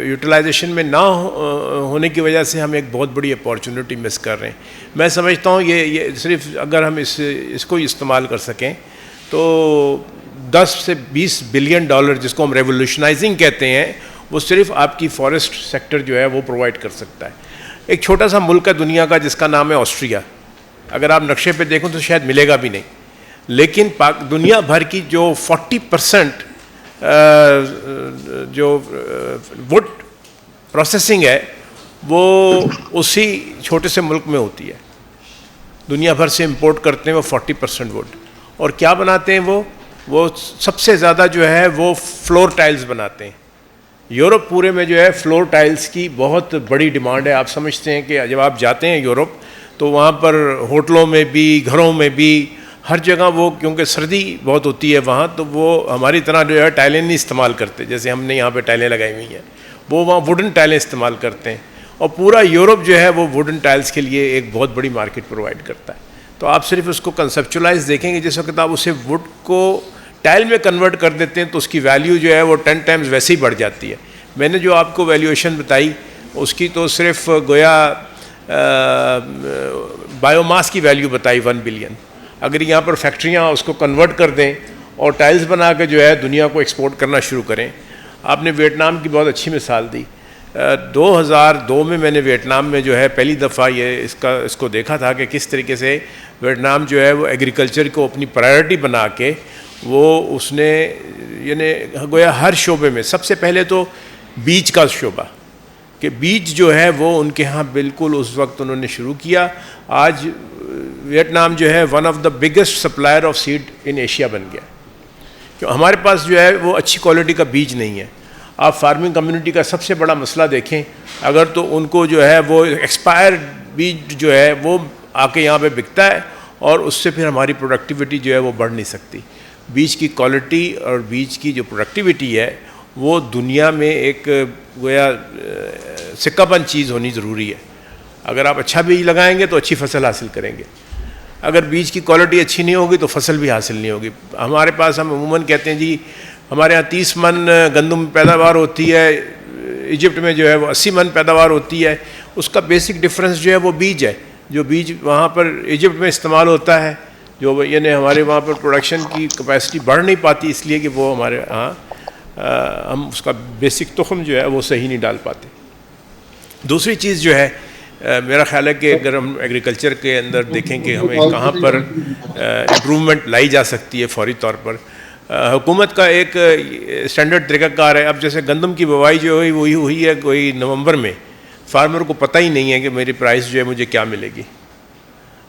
[SPEAKER 3] यूटिलाइजेशन में ना होने की वजह से हम एक बहुत बड़ी अपॉर्चुनिटी मिस कर रहे हैं। मैं समझता हूँ ये सिर्फ अगर हम इसको इस्तेमाल कर सकें तो 10 से 20 बिलियन डॉलर, जिसको हम रेवोल्यूशनाइजिंग कहते हैं, वो सिर्फ आपकी फॉरेस्ट सेक्टर जो है वो प्रोवाइड कर सकता है। एक छोटा सा मुल्क है दुनिया का जिसका नाम है ऑस्ट्रिया। अगर आप नक्शे पे देखो तो शायद मिलेगा भी नहीं, लेकिन दुनिया भर की जो 40% जो वुड प्रोसेसिंग है वो उसी छोटे से मुल्क में होती है। दुनिया भर से इंपोर्ट करते हैं वो 40% वुड। और क्या बनाते हैं वो सबसे ज़्यादा जो है वो फ्लोर टाइल्स बनाते हैं। यूरोप पूरे में जो है फ्लोर टाइल्स की बहुत बड़ी डिमांड है। आप समझते हैं कि जब आप जाते हैं यूरोप तो वहाँ पर होटलों में भी, घरों में भी, हर जगह वो, क्योंकि सर्दी बहुत होती है वहाँ, तो वो हमारी तरह जो है टाइलें नहीं इस्तेमाल करते जैसे हमने यहाँ पे टाइलें लगाई हुई हैं। वो वहाँ वुडन टाइलें इस्तेमाल करते हैं, और पूरा यूरोप जो है वो वुडन टाइल्स के लिए एक बहुत बड़ी मार्केट प्रोवाइड करता है। तो आप सिर्फ उसको कंसेप्चुलाइज देखेंगे, जिस वक्त आप उसे वुड को टाइल में कन्वर्ट कर देते हैं तो उसकी वैल्यू जो है वो 10 टाइम्स वैसे ही बढ़ जाती है। मैंने जो आपको वैल्यूएशन बताई उसकी तो सिर्फ गोया बायोमास की वैल्यू बताई 1 बिलियन। अगर यहाँ पर फैक्ट्रियाँ उसको कन्वर्ट कर दें और टाइल्स बना के जो है दुनिया को एक्सपोर्ट करना शुरू करें। आपने वियतनाम की बहुत अच्छी मिसाल दी। 2002 में मैंने वियतनाम में जो है पहली दफ़ा इसको देखा था कि किस तरीके से वियतनाम जो है वो एग्रीकल्चर को अपनी प्रायोरिटी बना के वो उसने यानी गोया हर शोबे में, सबसे पहले तो बीज का शोबा, कि बीज जो है वो उनके यहाँ बिल्कुल उस वक्त उन्होंने शुरू किया। आज वियतनाम जो है one of the biggest supplier of seed in Asia बन गया, क्यों हमारे पास जो है वो अच्छी क्वालिटी का बीज नहीं है। आप फार्मिंग कम्युनिटी का सबसे बड़ा मसला देखें अगर, तो उनको जो है वो एक्सपायर बीज जो है वो आके यहाँ पे बिकता है, और उससे फिर हमारी प्रोडक्टिविटी जो है वो बढ़ नहीं सकती। बीज की क्वालिटी और बीज की जो प्रोडक्टिविटी है वो दुनिया में एक गोया सिक्काबंद चीज़ होनी ज़रूरी है। अगर आप अच्छा बीज लगाएंगे तो अच्छी फसल हासिल करेंगे, अगर बीज की क्वालिटी अच्छी नहीं होगी तो फसल भी हासिल नहीं होगी। हमारे पास हम अमूमन कहते हैं जी हमारे यहाँ 30 मन गंदम पैदावार होती है, इजिप्ट में जो है वो 80 मन पैदावार होती है। उसका बेसिक डिफरेंस जो है वो बीज है। जो बीज वहाँ पर इजिप्ट में इस्तेमाल होता है, जो यानी हमारे वहाँ पर प्रोडक्शन की कैपेसिटी बढ़ नहीं पाती, इसलिए कि वो हमारे यहाँ हम उसका बेसिक तुख़म जो है वो सही नहीं डाल पाते। दूसरी चीज़ जो है मेरा ख्याल है कि अगर हम एग्रीकल्चर के अंदर देखें कि हमें कहाँ पर इम्प्रूवमेंट लाई जा सकती है फौरी तौर पर, हुकूमत का एक स्टैंडर्ड तरीक़ाकार है। अब जैसे गंदम की बुवाई जो है वही हुई है कोई नवंबर में, फार्मर को पता ही नहीं है कि मेरी प्राइस जो है मुझे क्या मिलेगी।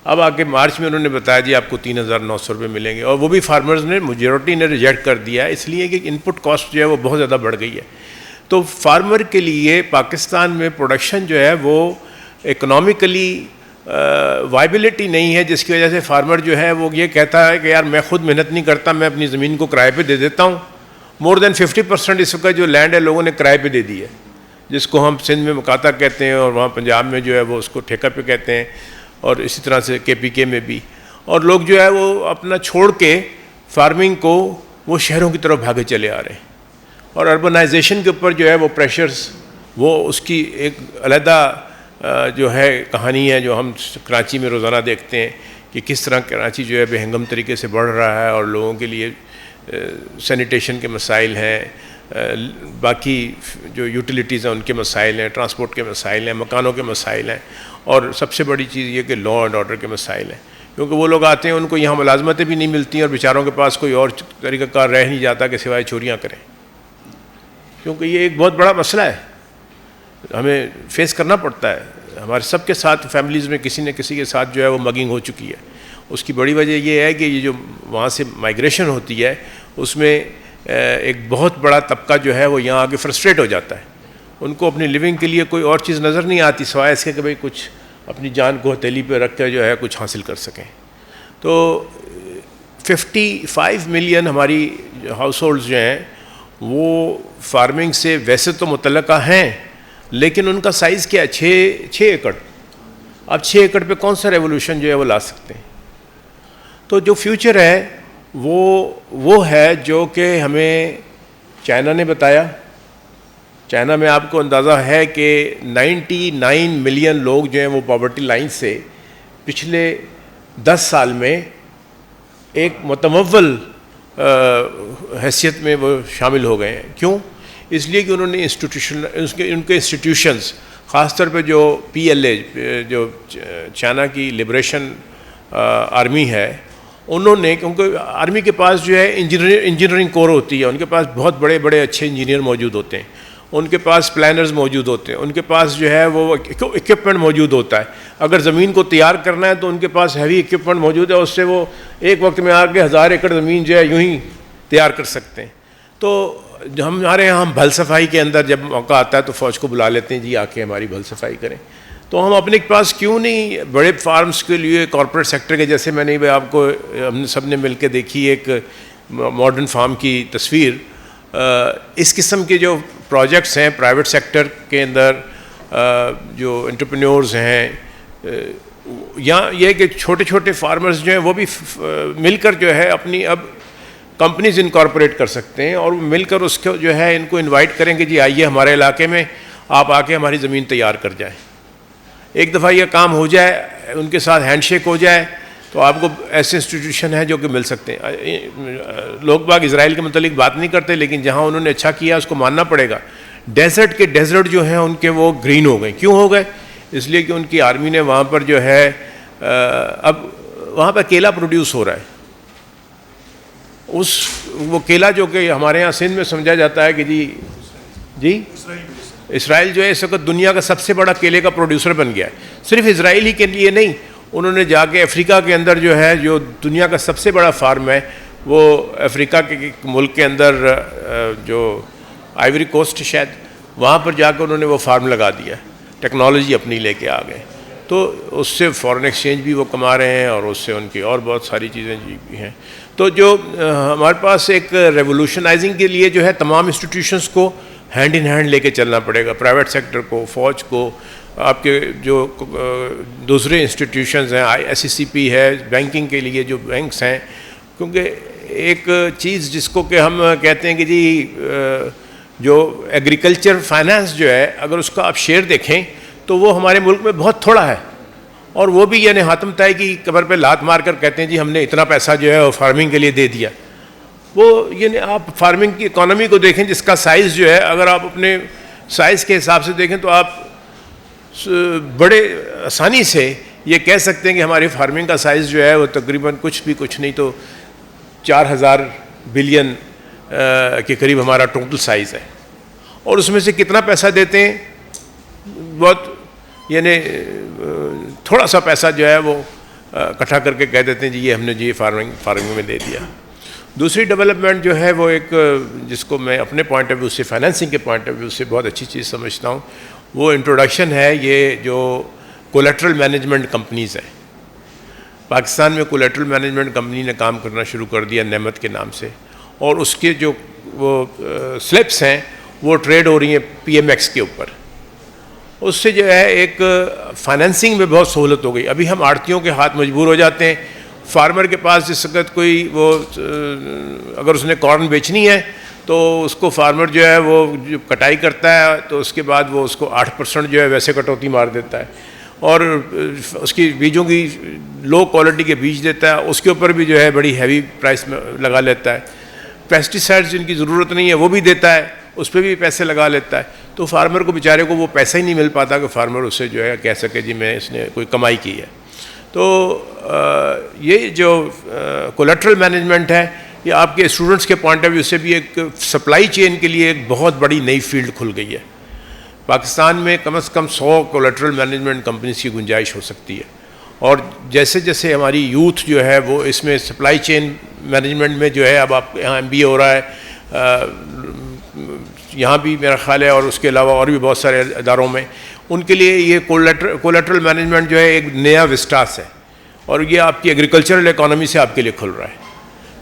[SPEAKER 3] अब आके मार्च में उन्होंने बताया जी आपको 3,900 रुपये मिलेंगे, और वो भी फार्मर्स ने मेजॉरिटी ने रिजेक्ट कर दिया है, इसलिए कि इनपुट कॉस्ट जो है वो बहुत ज़्यादा बढ़ गई है। तो फार्मर के लिए पाकिस्तान में प्रोडक्शन जो है वो इकोनॉमिकली वायबिलिटी नहीं है, जिसकी वजह से फार्मर जो है वो ये कहता है कि यार मैं खुद मेहनत नहीं करता, मैं अपनी ज़मीन को किराए पे दे देता हूँ। मोर देन 50% इस वक्त जो लैंड है लोगों ने किराए पे दे दी है, जिसको हम सिंध में मुकाता कहते हैं और वहाँ पंजाब में जो है वो उसको ठेका पे कहते हैं, और इसी तरह से KPK में भी। और लोग जो है वो अपना छोड़ के फार्मिंग को वो शहरों की तरफ भागे चले आ रहे हैं, और अर्बनाइजेशन के ऊपर जो है वो प्रेशर्स, वो उसकी एक अलहदा जो है कहानी है जो हम कराची में रोज़ाना देखते हैं कि किस तरह कराची जो है बेहंगम तरीके से बढ़ रहा है, और लोगों के लिए सैनिटेशन के मसाइल हैं, बाकी जो यूटिलिटीज़ हैं उनके मसाइल हैं, ट्रांसपोर्ट के मसाइल हैं, मकानों के मसाइल हैं, और सबसे बड़ी चीज़ ये कि लॉ एंड ऑर्डर के मसाइल हैं। क्योंकि वो लोग आते हैं, उनको यहाँ मुलाजमतें भी नहीं मिलती और बेचारों के पास कोई और तरीक़ाकार रह नहीं जाता कि सिवाय चोरियाँ करें, क्योंकि ये एक बहुत बड़ा मसला है, हमें फेस करना पड़ता है। हमारे सबके साथ फैमिलीज़ में किसी न किसी के साथ जो है वो मगिंग हो चुकी है। उसकी बड़ी वजह ये है कि ये जो वहाँ से माइग्रेशन होती है उसमें एक बहुत बड़ा तबका जो है वो यहाँ आके फ्रस्ट्रेट हो जाता है। उनको अपनी लिविंग के लिए कोई और चीज़ नज़र नहीं आती सिवाय इसके कि भाई कुछ अपनी जान को हथेली पे रख कर जो है कुछ हासिल कर सकें। तो 55 मिलियन हमारी हाउस होल्ड्स जो हैं वो फार्मिंग से वैसे तो मुतल्लका हैं, लेकिन उनका साइज़ क्या है, 6 एकड़। अब 6 एकड़ पे कौन सा रेवोल्यूशन जो है वो ला सकते हैं? तो जो फ्यूचर है वो है जो कि हमें चाइना ने बताया। चाइना में आपको अंदाज़ा है कि 99 मिलियन लोग जो हैं वो पॉवर्टी लाइन से पिछले 10 साल में एक मुतमव्वल हैसियत में वो शामिल हो गए हैं। क्यों? इसलिए कि उन्होंने उनके इंस्टीट्यूशंस, ख़ासतौर पे जो PLA जो चाइना की लिबरेशन आर्मी है, उन्होंने, क्योंकि आर्मी के पास जो है इंजीनियरिंग कोर होती है, उनके पास बहुत बड़े बड़े अच्छे इंजीनियर मौजूद होते हैं, उनके पास प्लानर्स मौजूद होते हैं, उनके पास जो है वो इक्विपमेंट मौजूद होता है। अगर ज़मीन को तैयार करना है तो उनके पास हैवी इक्विपमेंट मौजूद है, उससे वो एक वक्त में आके 1000 एकड़ ज़मीन जो है यूँ ही तैयार कर सकते हैं। तो हमारे यहाँ हम भल सफाई के अंदर जब मौका आता है तो फ़ौज को बुला लेते हैं, जी आके हमारी भल सफाई करें। तो हम अपने पास क्यों नहीं बड़े फार्म्स के लिए कॉर्पोरेट सेक्टर के, जैसे मैंने आपको हमने सब ने मिल के देखी एक मॉडर्न फार्म की तस्वीर, इस किस्म के जो प्रोजेक्ट्स हैं प्राइवेट सेक्टर के अंदर, जो एंटरप्रेन्योर्स हैं, या ये कि छोटे छोटे फार्मर्स जो हैं वो भी मिलकर जो है अपनी अब कंपनीज इनकॉर्पोरेट कर सकते हैं, और मिलकर उसको जो है इनको इनवाइट करेंगे, जी आइए हमारे इलाके में, आप आके हमारी ज़मीन तैयार कर जाएं। एक दफ़ा यह काम हो जाए, उनके साथ हैंडशेक हो जाए, तो आपको ऐसे इंस्टीट्यूशन हैं जो कि मिल सकते हैं। लोग बाग इजराइल के मतलब बात नहीं करते, लेकिन जहाँ उन्होंने अच्छा किया उसको मानना पड़ेगा। डेजर्ट के डेजर्ट जो हैं उनके वो ग्रीन हो गए। क्यों हो गए? इसलिए कि उनकी आर्मी ने वहाँ पर जो है अब वहाँ पर केला प्रोड्यूस हो रहा है। वो केला जो कि हमारे यहाँ सिंध में समझा जाता है कि जी इसराइल जो है इस वक्त दुनिया का सबसे बड़ा केले का प्रोड्यूसर बन गया है। सिर्फ इसराइल ही के लिए नहीं, उन्होंने जाके अफ्रीका के अंदर जो है, जो दुनिया का सबसे बड़ा फार्म है, वो अफ्रीका के मुल्क के अंदर जो आइवरी कोस्ट शायद, वहाँ पर जाकर उन्होंने वो फार्म लगा दिया, टेक्नोलॉजी अपनी लेके आ गए। तो उससे फॉरेन एक्सचेंज भी वो कमा रहे हैं और उससे उनकी और बहुत सारी चीज़ें भी हैं। तो जो हमारे पास एक रेवोल्यूशनाइजिंग के लिए जो है तमाम इंस्टीट्यूशंस को हैंड इन हैंड लेके चलना पड़ेगा, प्राइवेट सेक्टर को, फ़ौज को, आपके जो दूसरे इंस्टीट्यूशंस हैं, SECP है, बैंकिंग के लिए जो बैंक्स हैं, क्योंकि एक चीज़ जिसको कि हम कहते हैं कि जी जो एग्रीकल्चर फाइनेंस जो है, अगर उसका आप शेयर देखें तो वो हमारे मुल्क में बहुत थोड़ा है, और वो भी यानी हातम ताई की कमर पे लात मार कर कहते हैं जी हमने इतना पैसा जो है वो फार्मिंग के लिए दे दिया। वो यानी आप फार्मिंग की इकॉनमी को देखें जिसका साइज़ जो है, अगर आप अपने साइज़ के हिसाब से देखें तो आप बड़े आसानी से ये कह सकते हैं कि हमारी फार्मिंग का साइज़ जो है वो तकरीबन कुछ नहीं तो 4000 बिलियन के करीब हमारा टोटल साइज़ है। और उसमें से कितना पैसा देते हैं? बहुत यानी थोड़ा सा पैसा जो है वो इकट्ठा करके कह देते हैं जी ये हमने जी फार्मिंग में दे दिया। दूसरी डेवलपमेंट जो है वो एक जिसको मैं अपने पॉइंट ऑफ व्यू से, फाइनेंसिंग के पॉइंट ऑफ व्यू से बहुत अच्छी चीज़ समझता हूँ, वो इंट्रोडक्शन है ये जो कोलेटरल मैनेजमेंट कंपनीज़ हैं। पाकिस्तान में कोलेटरल मैनेजमेंट कंपनी ने काम करना शुरू कर दिया नेमत के नाम से, और उसके जो वो स्लिप्स हैं वो ट्रेड हो रही हैं PMX के ऊपर। उससे जो है एक फाइनेंसिंग में बहुत सहूलत हो गई। अभी हम आड़तियों के हाथ मजबूर हो जाते हैं। फार्मर के पास जिस वक्त कोई वो अगर उसने कॉर्न बेचनी है तो उसको फार्मर जो है वो जो कटाई करता है तो उसके बाद वो उसको 8% जो है वैसे कटौती मार देता है, और उसकी बीजों की लो क्वालिटी के बीज देता है, उसके ऊपर भी जो है बड़ी हैवी प्राइस में लगा लेता है। पेस्टिसाइड्स जिनकी ज़रूरत नहीं है वो भी देता है, उस पर भी पैसे लगा लेता है। तो फार्मर को बेचारे को वो पैसा ही नहीं मिल पाता कि फार्मर उससे जो है कह सके जी मैं इसने कोई कमाई की है। तो ये जो कोलेटरल मैनेजमेंट है, ये आपके स्टूडेंट्स के पॉइंट ऑफ व्यू से भी एक सप्लाई चेन के लिए एक बहुत बड़ी नई फील्ड खुल गई है। पाकिस्तान में कम से कम 100 कोलेटरल मैनेजमेंट कंपनीज की गुंजाइश हो सकती है, और जैसे जैसे हमारी यूथ जो है वो इसमें सप्लाई चेन मैनेजमेंट में जो है, अब आप यहाँ MBA हो रहा है, यहाँ भी मेरा ख्याल है, और उसके अलावा और भी बहुत सारे इदारों में, उनके लिए ये कोलेटरल मैनेजमेंट जो है एक नया विस्टास है, और ये आपकी एग्रीकल्चरल इकोनॉमी से आपके लिए खुल रहा है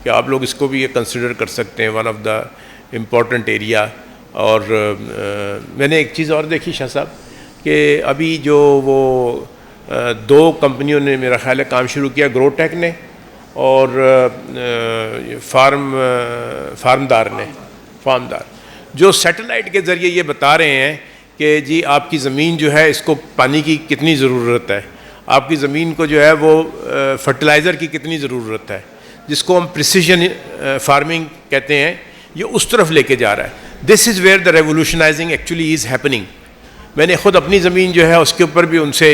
[SPEAKER 3] कि आप लोग इसको भी ये कंसिडर कर सकते हैं one of the important area. और मैंने एक चीज़ और देखी शाह साहब कि अभी जो वो 2 कंपनियों ने मेरा ख्याल है काम शुरू किया, ग्रोटेक ने और फार्मदार, जो सैटेलाइट के ज़रिए ये बता रहे हैं कि जी आपकी ज़मीन जो है इसको पानी की कितनी ज़रूरत है, आपकी ज़मीन को जो है वो फर्टिलाइज़र की कितनी ज़रूरत है, जिसको हम प्रिसीजन फार्मिंग कहते हैं, ये उस तरफ लेके जा रहा है। This is where the revolutionising actually is happening. मैंने ख़ुद अपनी ज़मीन जो है उसके ऊपर भी उनसे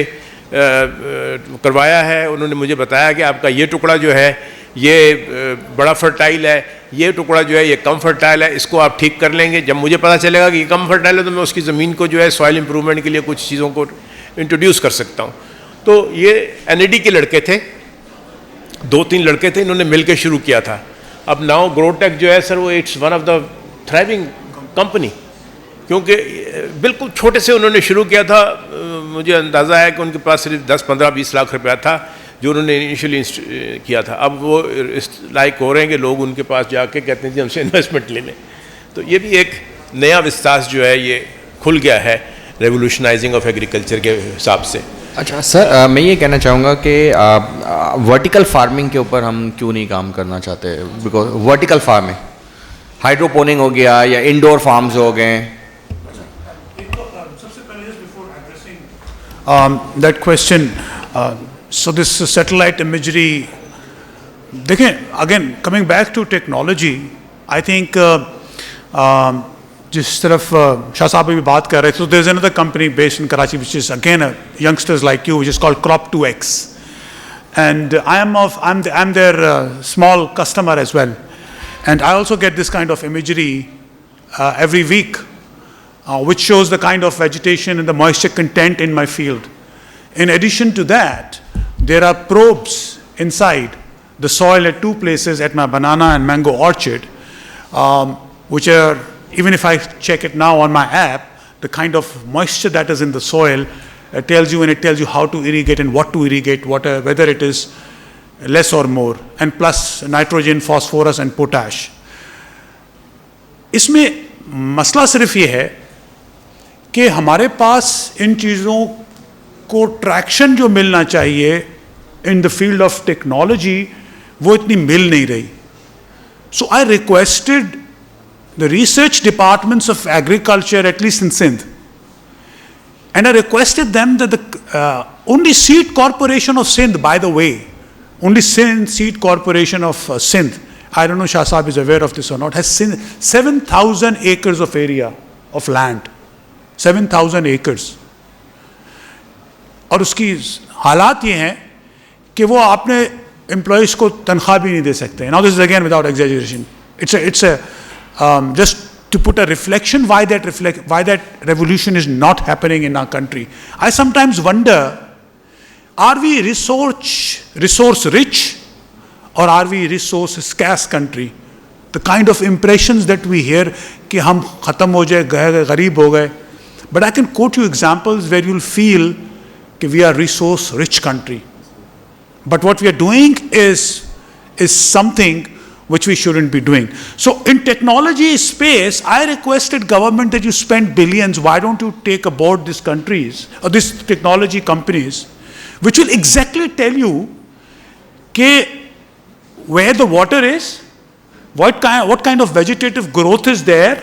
[SPEAKER 3] करवाया है। उन्होंने मुझे बताया कि आपका ये टुकड़ा जो है ये बड़ा फर्टाइल है, ये टुकड़ा जो है ये कम फर्टाइल है, इसको आप ठीक कर लेंगे। जब मुझे पता चलेगा कि ये कम फर्टाइल है तो मैं उसकी ज़मीन को जो है सॉइल इंप्रूवमेंट के लिए कुछ चीज़ों को इंट्रोड्यूस कर सकता हूँ। तो ये NAD के लड़के थे, 2-3 लड़के थे, इन्होंने मिल के शुरू किया था। अब नाउ ग्रोटेक जो है सर वो it's one of the thriving company, क्योंकि बिल्कुल छोटे से उन्होंने शुरू किया था। मुझे अंदाज़ा है कि उनके पास सिर्फ 10-15-20 लाख रुपया था जो उन्होंने इनिशियली किया था। अब वो इस लायक हो रहे हैं कि लोग उनके पास जाके कहते हैं जी हमसे इन्वेस्टमेंट ले लें। तो ये भी एक नया विस्तार जो है ये खुल गया है रेवोल्यूशनाइजिंग ऑफ एग्रीकल्चर के हिसाब से।
[SPEAKER 1] अच्छा सर, मैं ये कहना चाहूँगा कि वर्टिकल फार्मिंग के ऊपर हम क्यों नहीं काम करना चाहते? बिकॉज वर्टिकल फार्मिंग, हाइड्रोपोनिंग हो गया या इंडोर फार्म्स हो गए।
[SPEAKER 4] That question, so this satellite imagery, देखें, again coming back to technology, I think जिस तरफ शाह साहब भी बात कर रहे थे, so there's another company based in Karachi which is again youngsters like you, which is called Crop 2X, and I'm their small customer as well, and I also get this kind of imagery every week, which shows the kind of vegetation and the moisture content in my field. In addition to that, there are probes inside the soil at 2 places at my banana and mango orchard, which are, even if I check it now on my app, the kind of moisture that is in the soil tells you, and it tells you how to irrigate and what to irrigate, whether it is less or more, and plus nitrogen, phosphorus and potash. इसमें मसला सिर्फ ये है कि हमारे पास इन चीज़ों को traction जो मिलना चाहिए in the field of technology वो इतनी मिल नहीं रही. So I requested the research departments of agriculture, at least in Sindh, and I requested them that the only Seed Corporation of Sindh, by the way, only Seed Corporation of Sindh, I don't know Shah Sahab is aware of this or not, has 7,000 acres of area of land, 7,000 acres. और उसकी हालात ये हैं कि वो अपने employees को तनख्वाह भी नहीं दे सकते. Now this is again without exaggeration. It's a just to put a reflection why that revolution is not happening in our country. I sometimes wonder, are we resource rich or are we resource scarce country? The kind of impressions that we hear कि हम ख़त्म हो जाए, गरीब हो गए. But I can quote you examples where you'll feel कि we are resource rich country. But what we are doing is something which we shouldn't be doing. So in technology space, I requested government that you spend billions. Why don't you take aboard these countries or these technology companies, which will exactly tell you where the water is, what kind of vegetative growth is there,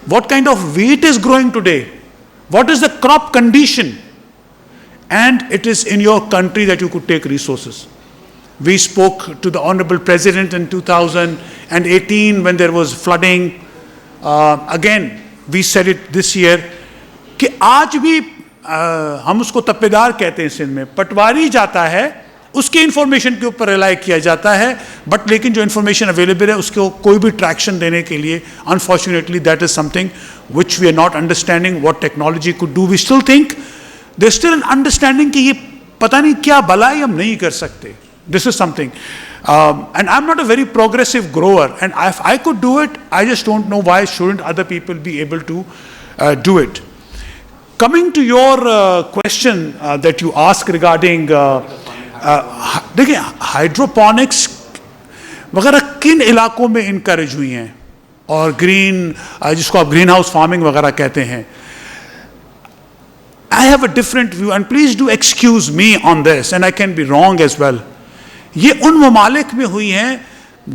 [SPEAKER 4] what kind of wheat is growing today, what is the crop condition, and it is in your country that you could take resources. We spoke to the Honorable President in 2018 when there was flooding. Again, we said it this year कि आज भी हम उसको तप्पेदार कहते हैं सिंध में, पटवारी जाता है उसके इंफॉर्मेशन के ऊपर रिलाई किया जाता है, बट लेकिन जो इंफॉर्मेशन अवेलेबल है उसको कोई भी ट्रैक्शन देने के लिए unfortunately that is something which we are not understanding what technology could do. We still think there is still an understanding कि ये पता नहीं क्या भलाई हम नहीं कर सकते. This is something, and I'm not a very progressive grower, and if I could do it, I just don't know why shouldn't other people be able to do it. Coming to your question that you asked regarding देखिए hydroponics वगैरह किन इलाकों में encourage हुई हैं और green जिसको आप ग्रीन हाउस फार्मिंग वगैरह कहते हैं. I have a different view, and please do excuse me on this, and I can be wrong as well. ये उन ममालिक में हुई हैं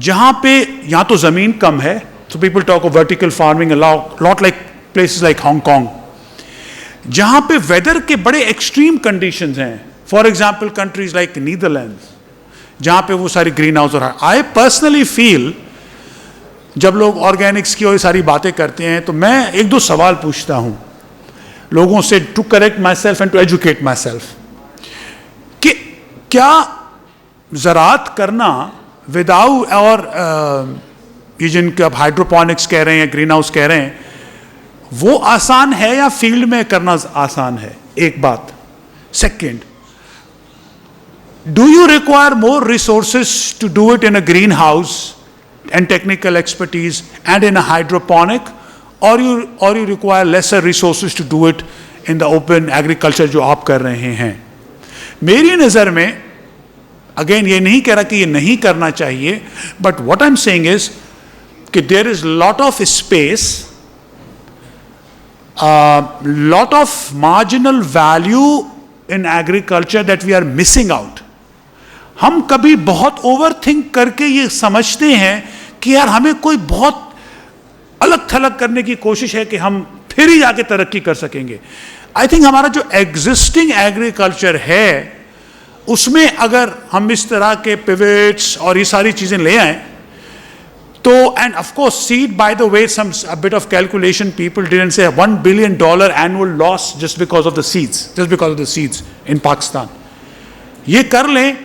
[SPEAKER 4] जहाँ पे या तो ज़मीन कम है, so people talk of vertical farming a lot like places like Hong Kong, जहाँ पे वेदर के बड़े एक्सट्रीम कंडीशंस हैं. For example countries like Netherlands जहाँ पे वो सारी ग्रीन हाउस. और आई पर्सनली फील जब लोग ऑर्गेनिक्स की और ये सारी बातें करते हैं तो मैं एक दो सवाल पूछता हूँ लोगों से to correct myself and to educate myself कि क्या ज़राअत करना विदाउट और ये जिनके आप हाइड्रोपोनिक्स कह रहे हैं, ग्रीन हाउस कह रहे हैं, वो आसान है या फील्ड में करना आसान है? एक बात. Second, do you require more resources to do it in a greenhouse and technical expertise and in a hydroponic, or you require lesser resources to do it in the open agriculture जो आप कर रहे हैं? मेरी नज़र में again ये नहीं कह रहा कि ये नहीं करना चाहिए, but what I'm saying is कि there is lot of space, lot of marginal value in agriculture that we are missing out. हम कभी बहुत ओवर थिंक करके ये समझते हैं कि यार हमें कोई बहुत अलग थलग करने की कोशिश है कि हम फिर ही जाके तरक्की कर सकेंगे. आई थिंक हमारा जो एग्जिस्टिंग एग्रीकल्चर है उसमें अगर हम इस तरह के पिवट्स और ये सारी चीज़ें ले आएँ तो, and of course seed by the way some bit of calculation people didn't say $1 billion annual loss just because of the seeds in Pakistan. ये कर लें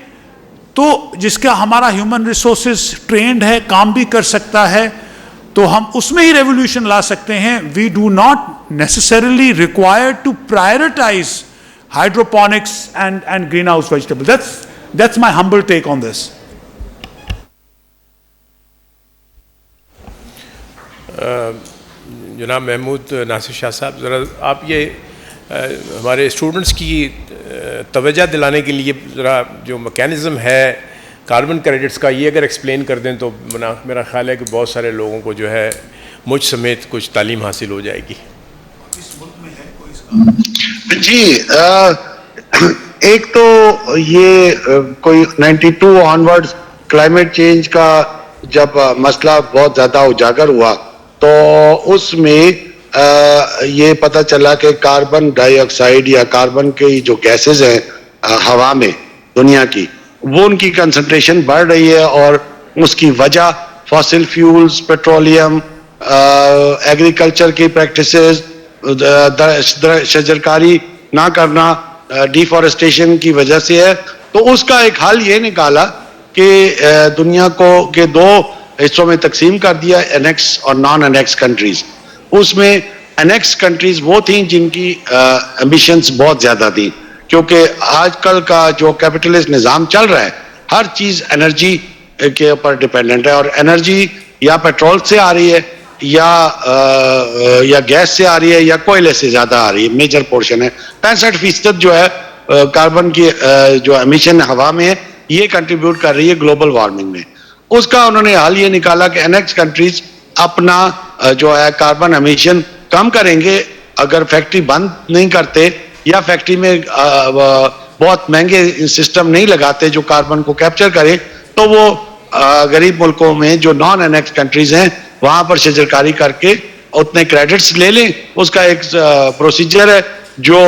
[SPEAKER 4] तो जिसका हमारा ह्यूमन रिसोर्सेज ट्रेंड है, काम भी कर सकता है, तो हम उसमें ही रेवोल्यूशन ला सकते हैं. We do not necessarily require to prioritise hydroponics and greenhouse vegetable. That's my humble take on this.
[SPEAKER 3] जनाब महमूद नासिर शाह साहब, ज़रा आप ये हमारे स्टूडेंट्स की तवज्जो दिलाने के लिए ज़रा जो मैकेनिज़्म है कार्बन क्रेडिट्स का ये अगर एक्सप्लेन कर दें तो मेरा ख्याल है कि बहुत सारे लोगों को जो है मुझ समेत कुछ तालीम हासिल हो जाएगी.
[SPEAKER 2] जी, एक तो ये कोई 92 ऑनवर्ड्स क्लाइमेट चेंज का जब मसला बहुत ज़्यादा उजागर हुआ तो उसमें ये पता चला कि कार्बन डाइऑक्साइड या कार्बन के जो गैसेस हैं हवा में दुनिया की, वो उनकी कंसंट्रेशन बढ़ रही है और उसकी वजह फॉसिल फ्यूल्स, पेट्रोलियम, एग्रीकल्चर की प्रैक्टिसेस, शजरकारी ना करना, डिफॉरेस्टेशन की वजह से है. तो उसका एक हल ये निकाला कि दुनिया को के दो हिस्सों में तकसीम कर दिया, एनेक्स और नॉन एनेक्स कंट्रीज. उसमें एनेक्स कंट्रीज वो थी जिनकी एम्बिशंस बहुत ज़्यादा थी, क्योंकि आजकल का जो कैपिटलिस्ट निज़ाम चल रहा है हर चीज़ एनर्जी के ऊपर डिपेंडेंट है, और एनर्जी या पेट्रोल से आ रही है या गैस से आ रही है या कोयले से ज़्यादा आ रही है. मेजर पोर्शन है, 65% जो है कार्बन की जो एमिशन हवा में है ये कंट्रीब्यूट कर रही है ग्लोबल वार्मिंग में. उसका उन्होंने हल ये निकाला कि एनेक्स कंट्रीज अपना जो है कार्बन एमिशन कम करेंगे अगर फैक्ट्री बंद नहीं करते या फैक्ट्री में बहुत महंगे सिस्टम नहीं लगाते जो कार्बन को कैप्चर करे. तो वो गरीब मुल्कों में जो नॉन एनेक्स कंट्रीज हैं वहाँ पर शजरकारी करके उतने क्रेडिट्स ले लें. उसका एक प्रोसीजर है जो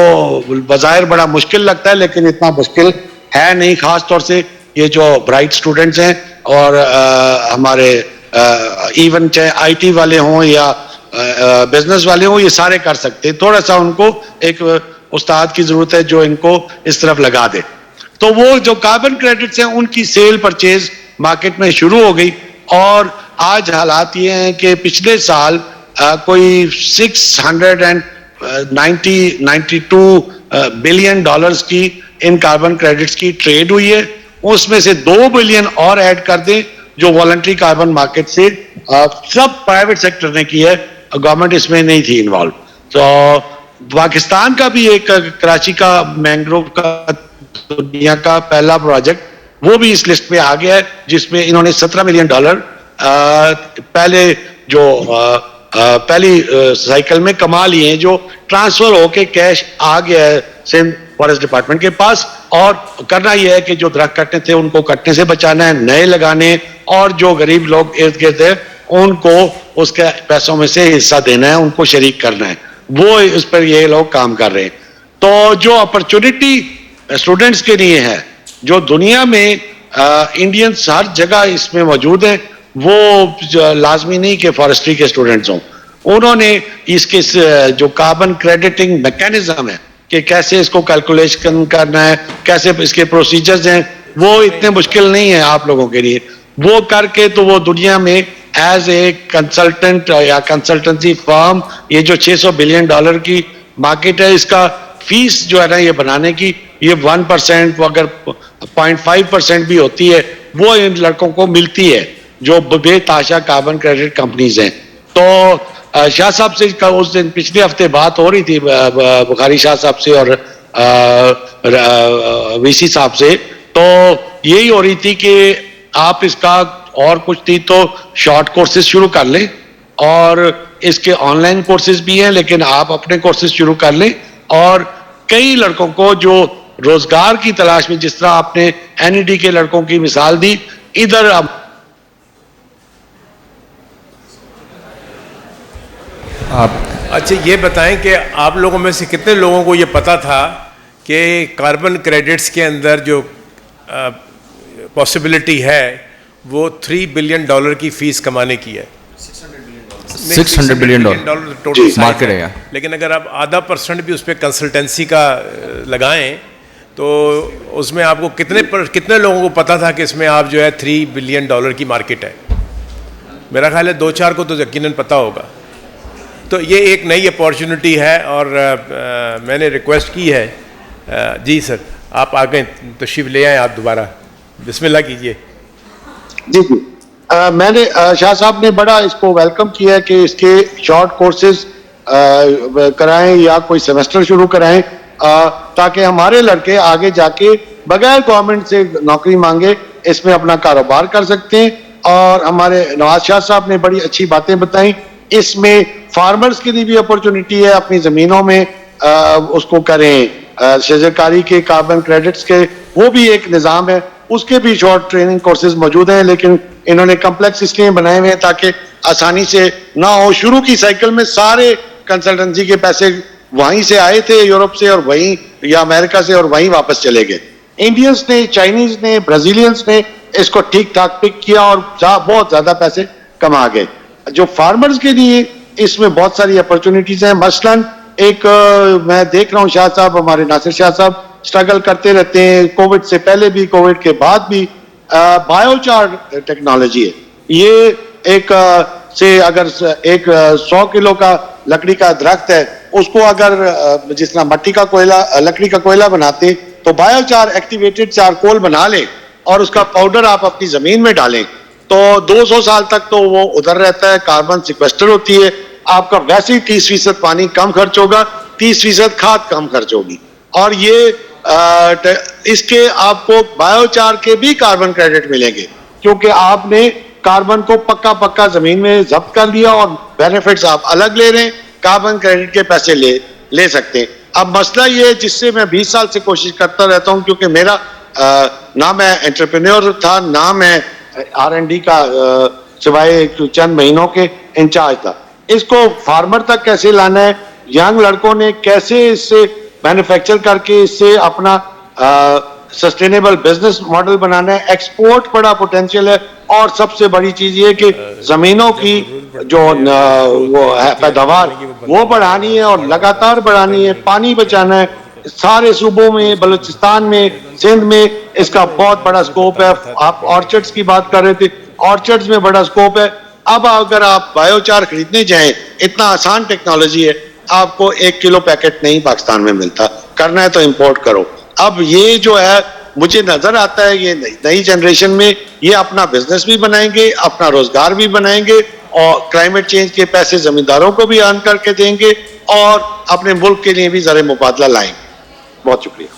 [SPEAKER 2] बज़ाहिर बड़ा मुश्किल लगता है लेकिन इतना मुश्किल है नहीं, खास तौर से ये जो ब्राइट स्टूडेंट्स हैं और हमारे इवन चाहे आईटी वाले हों या बिजनेस वाले हों, ये सारे कर सकते हैं। थोड़ा सा उनको एक उस्ताद की जरूरत है जो इनको इस तरफ लगा दे। तो वो जो कार्बन क्रेडिट्स हैं उनकी सेल परचेज मार्केट में शुरू हो गई और आज हालात ये हैं कि पिछले साल कोई 692 बिलियन डॉलर्स की इन कार्बन क्रेडिट्स की ट्रेड हुई है। उसमें से 2 बिलियन और ऐड कर दें जो वॉलंटरी कार्बन मार्केट से सब प्राइवेट सेक्टर ने की है, गवर्नमेंट इसमें नहीं थी इन्वॉल्व। तो पाकिस्तान का भी एक कराची का मैंग्रोव का दुनिया का पहला प्रोजेक्ट वो भी इस लिस्ट में आ गया है, जिसमें इन्होंने $17 मिलियन पहले जो पहली साइकिल में कमा लिए हैं, जो ट्रांसफर होके कैश आ गया है सिंध फॉरेस्ट डिपार्टमेंट के पास। और करना यह है कि जो दरख्त कटने थे उनको कटने से बचाना है, नए लगाने, और जो गरीब लोग इर्द गिर्द है उनको उसके पैसों में से हिस्सा देना है, उनको शरीक करना है। वो इस पर ये लोग काम कर रहे हैं। तो जो अपॉर्चुनिटी स्टूडेंट्स के लिए है, जो दुनिया में इंडियंस हर जगह इसमें मौजूद है, वो लाजमी नहीं कि फॉरेस्ट्री के स्टूडेंट्स हों। उन्होंने इसके जो कार्बन क्रेडिटिंग मैकेनिज्म है कि कैसे इसको कैलकुलेशन करना है, कैसे इसके प्रोसीजर्स हैं, वो इतने मुश्किल नहीं है आप लोगों के लिए। वो करके तो वो दुनिया में एज ए कंसल्टेंट या कंसल्टेंसी फर्म, ये जो $600 बिलियन की मार्केट है, इसका फीस जो है ना ये बनाने की, ये 1% अगर 0.5% भी होती है वो इन लड़कों को मिलती है जो बेताशा कार्बन क्रेडिट कंपनीज हैं। तो शाह साहब से उस दिन पिछले हफ्ते बात हो रही थी, बुखारी शाह साहब से और वीसी साहब से, तो यही हो रही थी कि आप इसका और कुछ थी तो शॉर्ट कोर्सेज शुरू कर लें, और इसके ऑनलाइन कोर्सेज भी हैं, लेकिन आप अपने कोर्सेज शुरू कर लें। और कई लड़कों को जो रोजगार की तलाश में, जिस तरह आपने एनईडी के लड़कों की मिसाल दी, इधर अब
[SPEAKER 3] आप अच्छा ये बताएं कि आप लोगों में से कितने लोगों को ये पता था कि कार्बन क्रेडिट्स के अंदर जो पॉसिबिलिटी है वो $3 बिलियन की फीस कमाने की है।
[SPEAKER 1] $600 बिलियन
[SPEAKER 3] टोटल
[SPEAKER 1] मार्केट है।
[SPEAKER 3] लेकिन अगर आप आधा % भी उस पर कंसल्टेंसी का लगाएं तो उसमें आपको कितने लोगों को पता था कि इसमें आप जो है $3 बिलियन की मार्केट है? मेरा ख्याल है 2-4 को तो यकीनन पता होगा। तो ये एक नई अपॉर्चुनिटी है और मैंने रिक्वेस्ट की है, जी सर आप आ गए, तशरीफ ले आए आप दोबारा, बिस्मिल्लाह कीजिए।
[SPEAKER 2] जी जी, मैंने शाह साहब ने बड़ा इसको वेलकम किया है कि इसके शॉर्ट कोर्सेज कराएं या कोई सेमेस्टर शुरू कराएं, ताकि हमारे लड़के आगे जाके बगैर गवर्नमेंट से नौकरी मांगे इसमें अपना कारोबार कर सकते हैं। और हमारे नवाज शाह साहब ने बड़ी अच्छी बातें बताई। इसमें फार्मर्स के लिए भी अपॉर्चुनिटी है, अपनी ज़मीनों में उसको करें, शजरकारी के कार्बन क्रेडिट्स के वो भी एक निज़ाम है, उसके भी शॉर्ट ट्रेनिंग कोर्सेज मौजूद हैं, लेकिन इन्होंने कम्प्लेक्स इसलिए बनाए हुए हैं ताकि आसानी से ना हो। शुरू की साइकिल में सारे कंसल्टेंसी के पैसे वहीं से आए थे, यूरोप से और वहीं या अमेरिका से, और वहीं वापस चले गए। इंडियंस ने, चाइनीज ने, ब्राजीलियंस ने इसको ठीक ठाक पिक किया और बहुत ज्यादा पैसे कमा गए। जो फार्मर्स के लिए इसमें बहुत सारी अपॉर्चुनिटीज हैं। मसलन एक मैं देख रहा हूँ शाह साहब, हमारे नासिर शाह साहब स्ट्रगल करते रहते हैं, कोविड से पहले भी, कोविड के बाद भी। बायोचार टेक्नोलॉजी है ये, एक से अगर एक 100 किलो का लकड़ी का दरख्त है, उसको अगर जिस तरह मट्टी का कोयला, लकड़ी का कोयला बनाते, तो बायोचार एक्टिवेटेड चारकोल बना लें और उसका पाउडर आप अपनी जमीन में डालें तो 200 साल तक तो वो उधर रहता है, कार्बन सिक्वेस्टर होती है। आपका वैसे ही 30% पानी कम खर्च होगा, 30% खाद कम खर्च होगी। और ये इसके आपको बायोचार के भी कार्बन क्रेडिट मिलेंगे, क्योंकि आपने कार्बन को पक्का जमीन में जब्त कर लिया और बेनिफिट्स आप अलग ले रहे हैं, कार्बन क्रेडिट के पैसे ले सकते हैं। अब मसला ये है जिससे मैं 20 साल से कोशिश करता रहता हूं, क्योंकि मेरा ना मैं एंटरप्रेन्योर था, ना मैं R&D का सिवाय चंद महीनों के इंचार्ज था। इसको फार्मर तक कैसे लाना है, यंग लड़कों ने कैसे इससे मैन्युफैक्चर करके इससे अपना सस्टेनेबल बिजनेस मॉडल बनाना है, एक्सपोर्ट बड़ा पोटेंशियल है, और सबसे बड़ी चीज ये कि जमीनों की जो वो है पैदावार वो बढ़ानी है और लगातार बढ़ानी है, पानी बचाना है। सारे सूबों में, बलूचिस्तान में, सिंध में इसका बहुत बड़ा स्कोप है। आप ऑर्चर्ड्स की बात कर रहे थे, ऑर्चर्ड्स में बड़ा स्कोप है। अब अगर आप बायोचार खरीदने जाएं, इतना आसान टेक्नोलॉजी है, आपको 1 किलो पैकेट नहीं पाकिस्तान में मिलता, करना है तो इंपोर्ट करो। अब ये जो है मुझे नजर आता है ये नई जनरेशन में ये अपना बिजनेस भी बनाएंगे, अपना रोजगार भी बनाएंगे, और क्लाइमेट चेंज के पैसे जमींदारों को भी अर्न करके देंगे और अपने मुल्क के लिए भी ज़र मुबादला लाएंगे। बहुत शुक्रिया।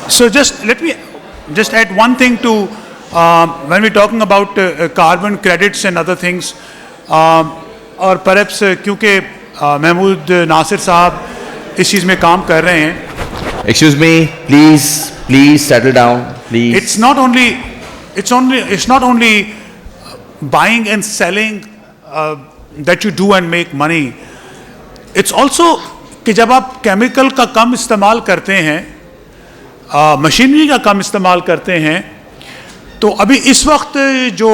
[SPEAKER 4] So let me just add one thing to when we're talking about carbon credits and other things, और perhaps क्योंकि महमूद नासिर साहब इस चीज़ में काम कर रहे हैं.
[SPEAKER 1] Excuse me, please settle down, please.
[SPEAKER 4] It's not only buying and selling that you do and make money. It's also कि जब आप केमिकल का कम इस्तेमाल करते हैं, मशीनरी का कम इस्तेमाल करते हैं, तो अभी इस वक्त जो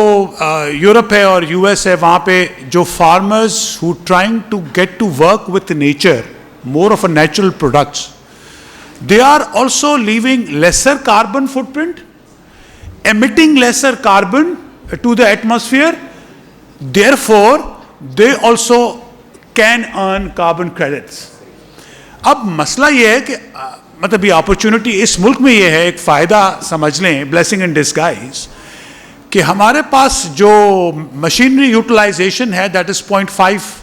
[SPEAKER 4] यूरोप है और यूएस है, वहाँ पे जो farmers who trying to get to work with nature, more of a natural products, they are also leaving lesser carbon footprint, emitting lesser carbon to the atmosphere, therefore they also can earn carbon credits. अब मसला ये है कि मतलब ये opportunity इस मुल्क में ये है, एक फ़ायदा समझ लें, ब्लेसिंग इन डिस्गाइज, कि हमारे पास जो मशीनरी यूटिलाइजेशन है that is 0.5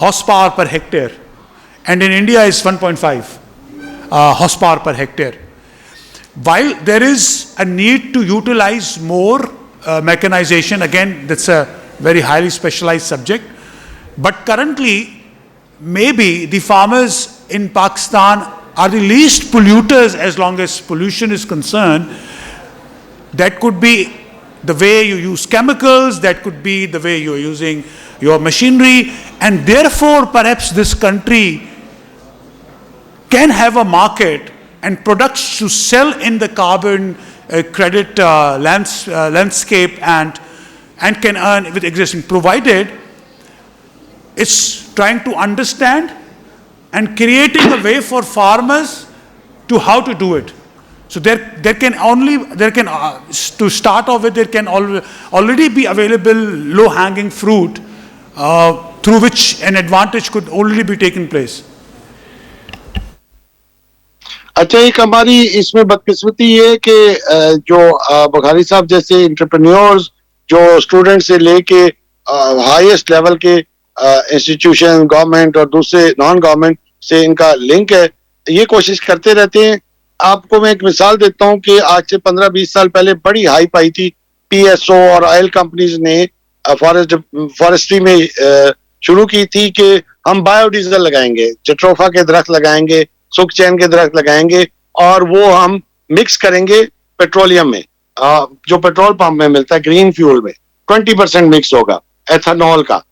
[SPEAKER 4] horse power per hectare, and in India is 1.5 horsepower per hectare. While there is a need to utilize more mechanization, again that's a very highly specialized subject, but currently maybe the farmers in Pakistan are the least polluters as long as pollution is concerned. That could be the way you use chemicals, that could be the way you are using your machinery, and therefore perhaps this country can have a market and products to sell in the carbon credit landscape and can earn with existing, provided it's trying to understand and creating a way for farmers to how to do it. So there can to start off with, there can already be available low hanging fruit through which an advantage could already be taken place.
[SPEAKER 2] अच्छा, एक हमारी इसमें बदकिस्मती ये कि जो बुखारी साहब जैसे इंटरप्रेन्योर्स जो स्टूडेंट से लेके हाईएस्ट लेवल के इंस्टीट्यूशन, गवर्नमेंट और दूसरे नॉन गवर्नमेंट से इनका लिंक है, ये कोशिश करते रहते हैं। आपको मैं एक मिसाल देता हूं कि आज से 15-20 साल पहले बड़ी हाइप आई थी, पीएसओ और ऑयल कंपनीज ने फॉरेस्ट्री में शुरू की थी कि हम बायोडीजल लगाएंगे, जट्रोफा के दरख्त लगाएंगे, सुख चैन के दरख्त लगाएंगे, और वो हम मिक्स करेंगे पेट्रोलियम में, जो पेट्रोल पंप में मिलता है ग्रीन फ्यूल में 20% मिक्स होगा एथेनॉल का।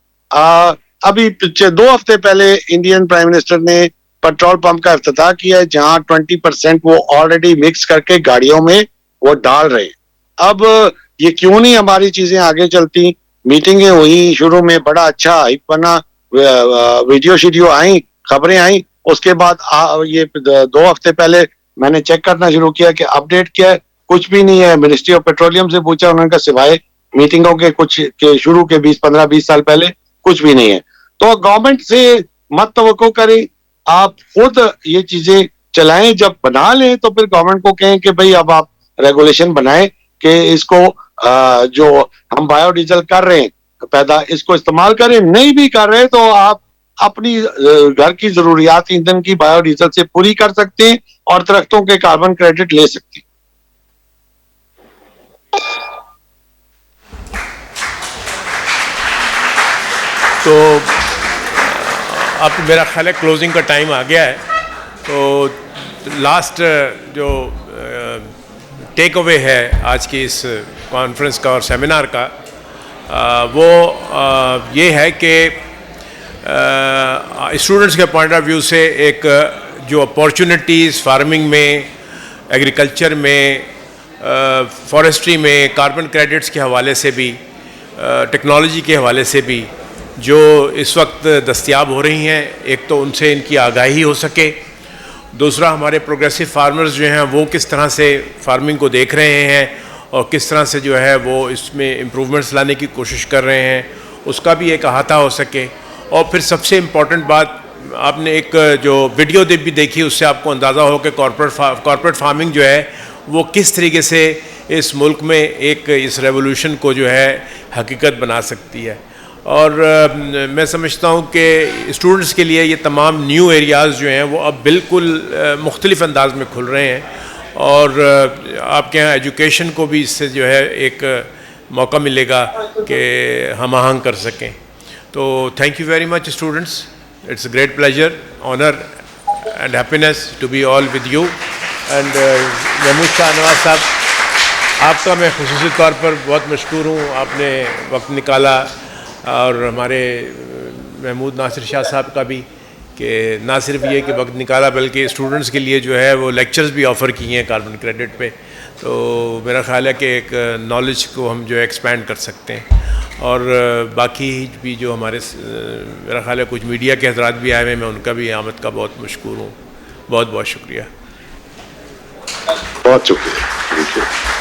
[SPEAKER 2] अभी 2 हफ्ते पहले इंडियन प्राइम मिनिस्टर ने पेट्रोल पंप का इफ्तिताह किया है जहां 20% वो ऑलरेडी मिक्स करके गाड़ियों में वो डाल रहे। अब ये क्यों नहीं हमारी चीजें आगे चलती? मीटिंगें हुई, शुरू में बड़ा अच्छा हाइप बना, वीडियो आई, खबरें आई, उसके बाद ये 2 हफ्ते पहले मैंने चेक करना शुरू किया कि अपडेट क्या है, कुछ भी नहीं है। मिनिस्ट्री ऑफ पेट्रोलियम से पूछा, उन्होंने कहा सिवाय मीटिंगों के कुछ के शुरू के 15-20 साल पहले कुछ भी नहीं है। तो गवर्नमेंट से मत तवक्को करें, आप खुद ये चीजें चलाएं, जब बना लें तो फिर गवर्नमेंट को कहें कि भाई अब आप रेगुलेशन बनाएं कि इसको जो हम बायोडीजल कर रहे हैं पैदा, इसको इस्तेमाल करें। नहीं भी कर रहे तो आप अपनी घर की जरूरियात ईंधन की बायोडीजल से पूरी कर सकते हैं और दरख्तों के कार्बन क्रेडिट ले सकते हैं।
[SPEAKER 3] तो अब मेरा ख्याल है क्लोजिंग का टाइम आ गया है, तो लास्ट जो टेक अवे है आज की इस कॉन्फ्रेंस का और सेमिनार का, वो ये है कि स्टूडेंट्स के पॉइंट ऑफ व्यू से एक जो अपॉर्चुनिटीज़ फार्मिंग में, एग्रीकल्चर में, फॉरेस्ट्री में, कार्बन क्रेडिट्स के हवाले से भी, टेक्नोलॉजी के हवाले से भी जो इस वक्त दस्तयाब हो रही हैं, एक तो उनसे इनकी आगाही हो सके, दूसरा हमारे प्रोग्रेसिव फार्मर्स जो हैं वो किस तरह से फार्मिंग को देख रहे हैं और किस तरह से जो है वो इसमें इम्प्रूवमेंट्स लाने की कोशिश कर रहे हैं, उसका भी एक अहाता हो सके। और फिर सबसे इम्पॉर्टेंट बात, आपने एक जो वीडियो भी देखी, उससे आपको अंदाज़ा हो कि कॉर्पोरेट फार्मिंग जो है वो किस तरीके से इस मुल्क में एक इस रेवोल्यूशन को जो है हकीकत बना सकती है। और मैं समझता हूँ कि स्टूडेंट्स के लिए ये तमाम न्यू एरियाज़ जो हैं वो अब बिल्कुल मुख्तलिफ़ अंदाज में खुल रहे हैं और आपके यहाँ एजुकेशन को भी इससे जो है एक मौका मिलेगा कि हम आहंग कर सकें। तो thank you very much students, it's a great pleasure, honour and happiness to be all with you. And Mahmood Shah Nawaz sahab, आपका मैं खुसूसी तौर पर बहुत मशकूर हूँ, आपने वक्त निकाला, और हमारे महमूद नासिर शाह साहब का भी, कि ना सिर्फ ये कि वक्त निकाला बल्कि स्टूडेंट्स के लिए जो है वो लेक्चर्स भी ऑफ़र किए हैं कार्बन क्रेडिट पे। तो मेरा ख़्याल है कि एक नॉलेज को हम जो है एक्सपैंड कर सकते हैं। और बाकी भी जो हमारे मेरा ख़्याल है कुछ मीडिया के हज़रात भी आए हैं, मैं उनका भी आमद का बहुत मशकूर हूँ। बहुत बहुत शुक्रिया।
[SPEAKER 2] बहुत शुक्रिया।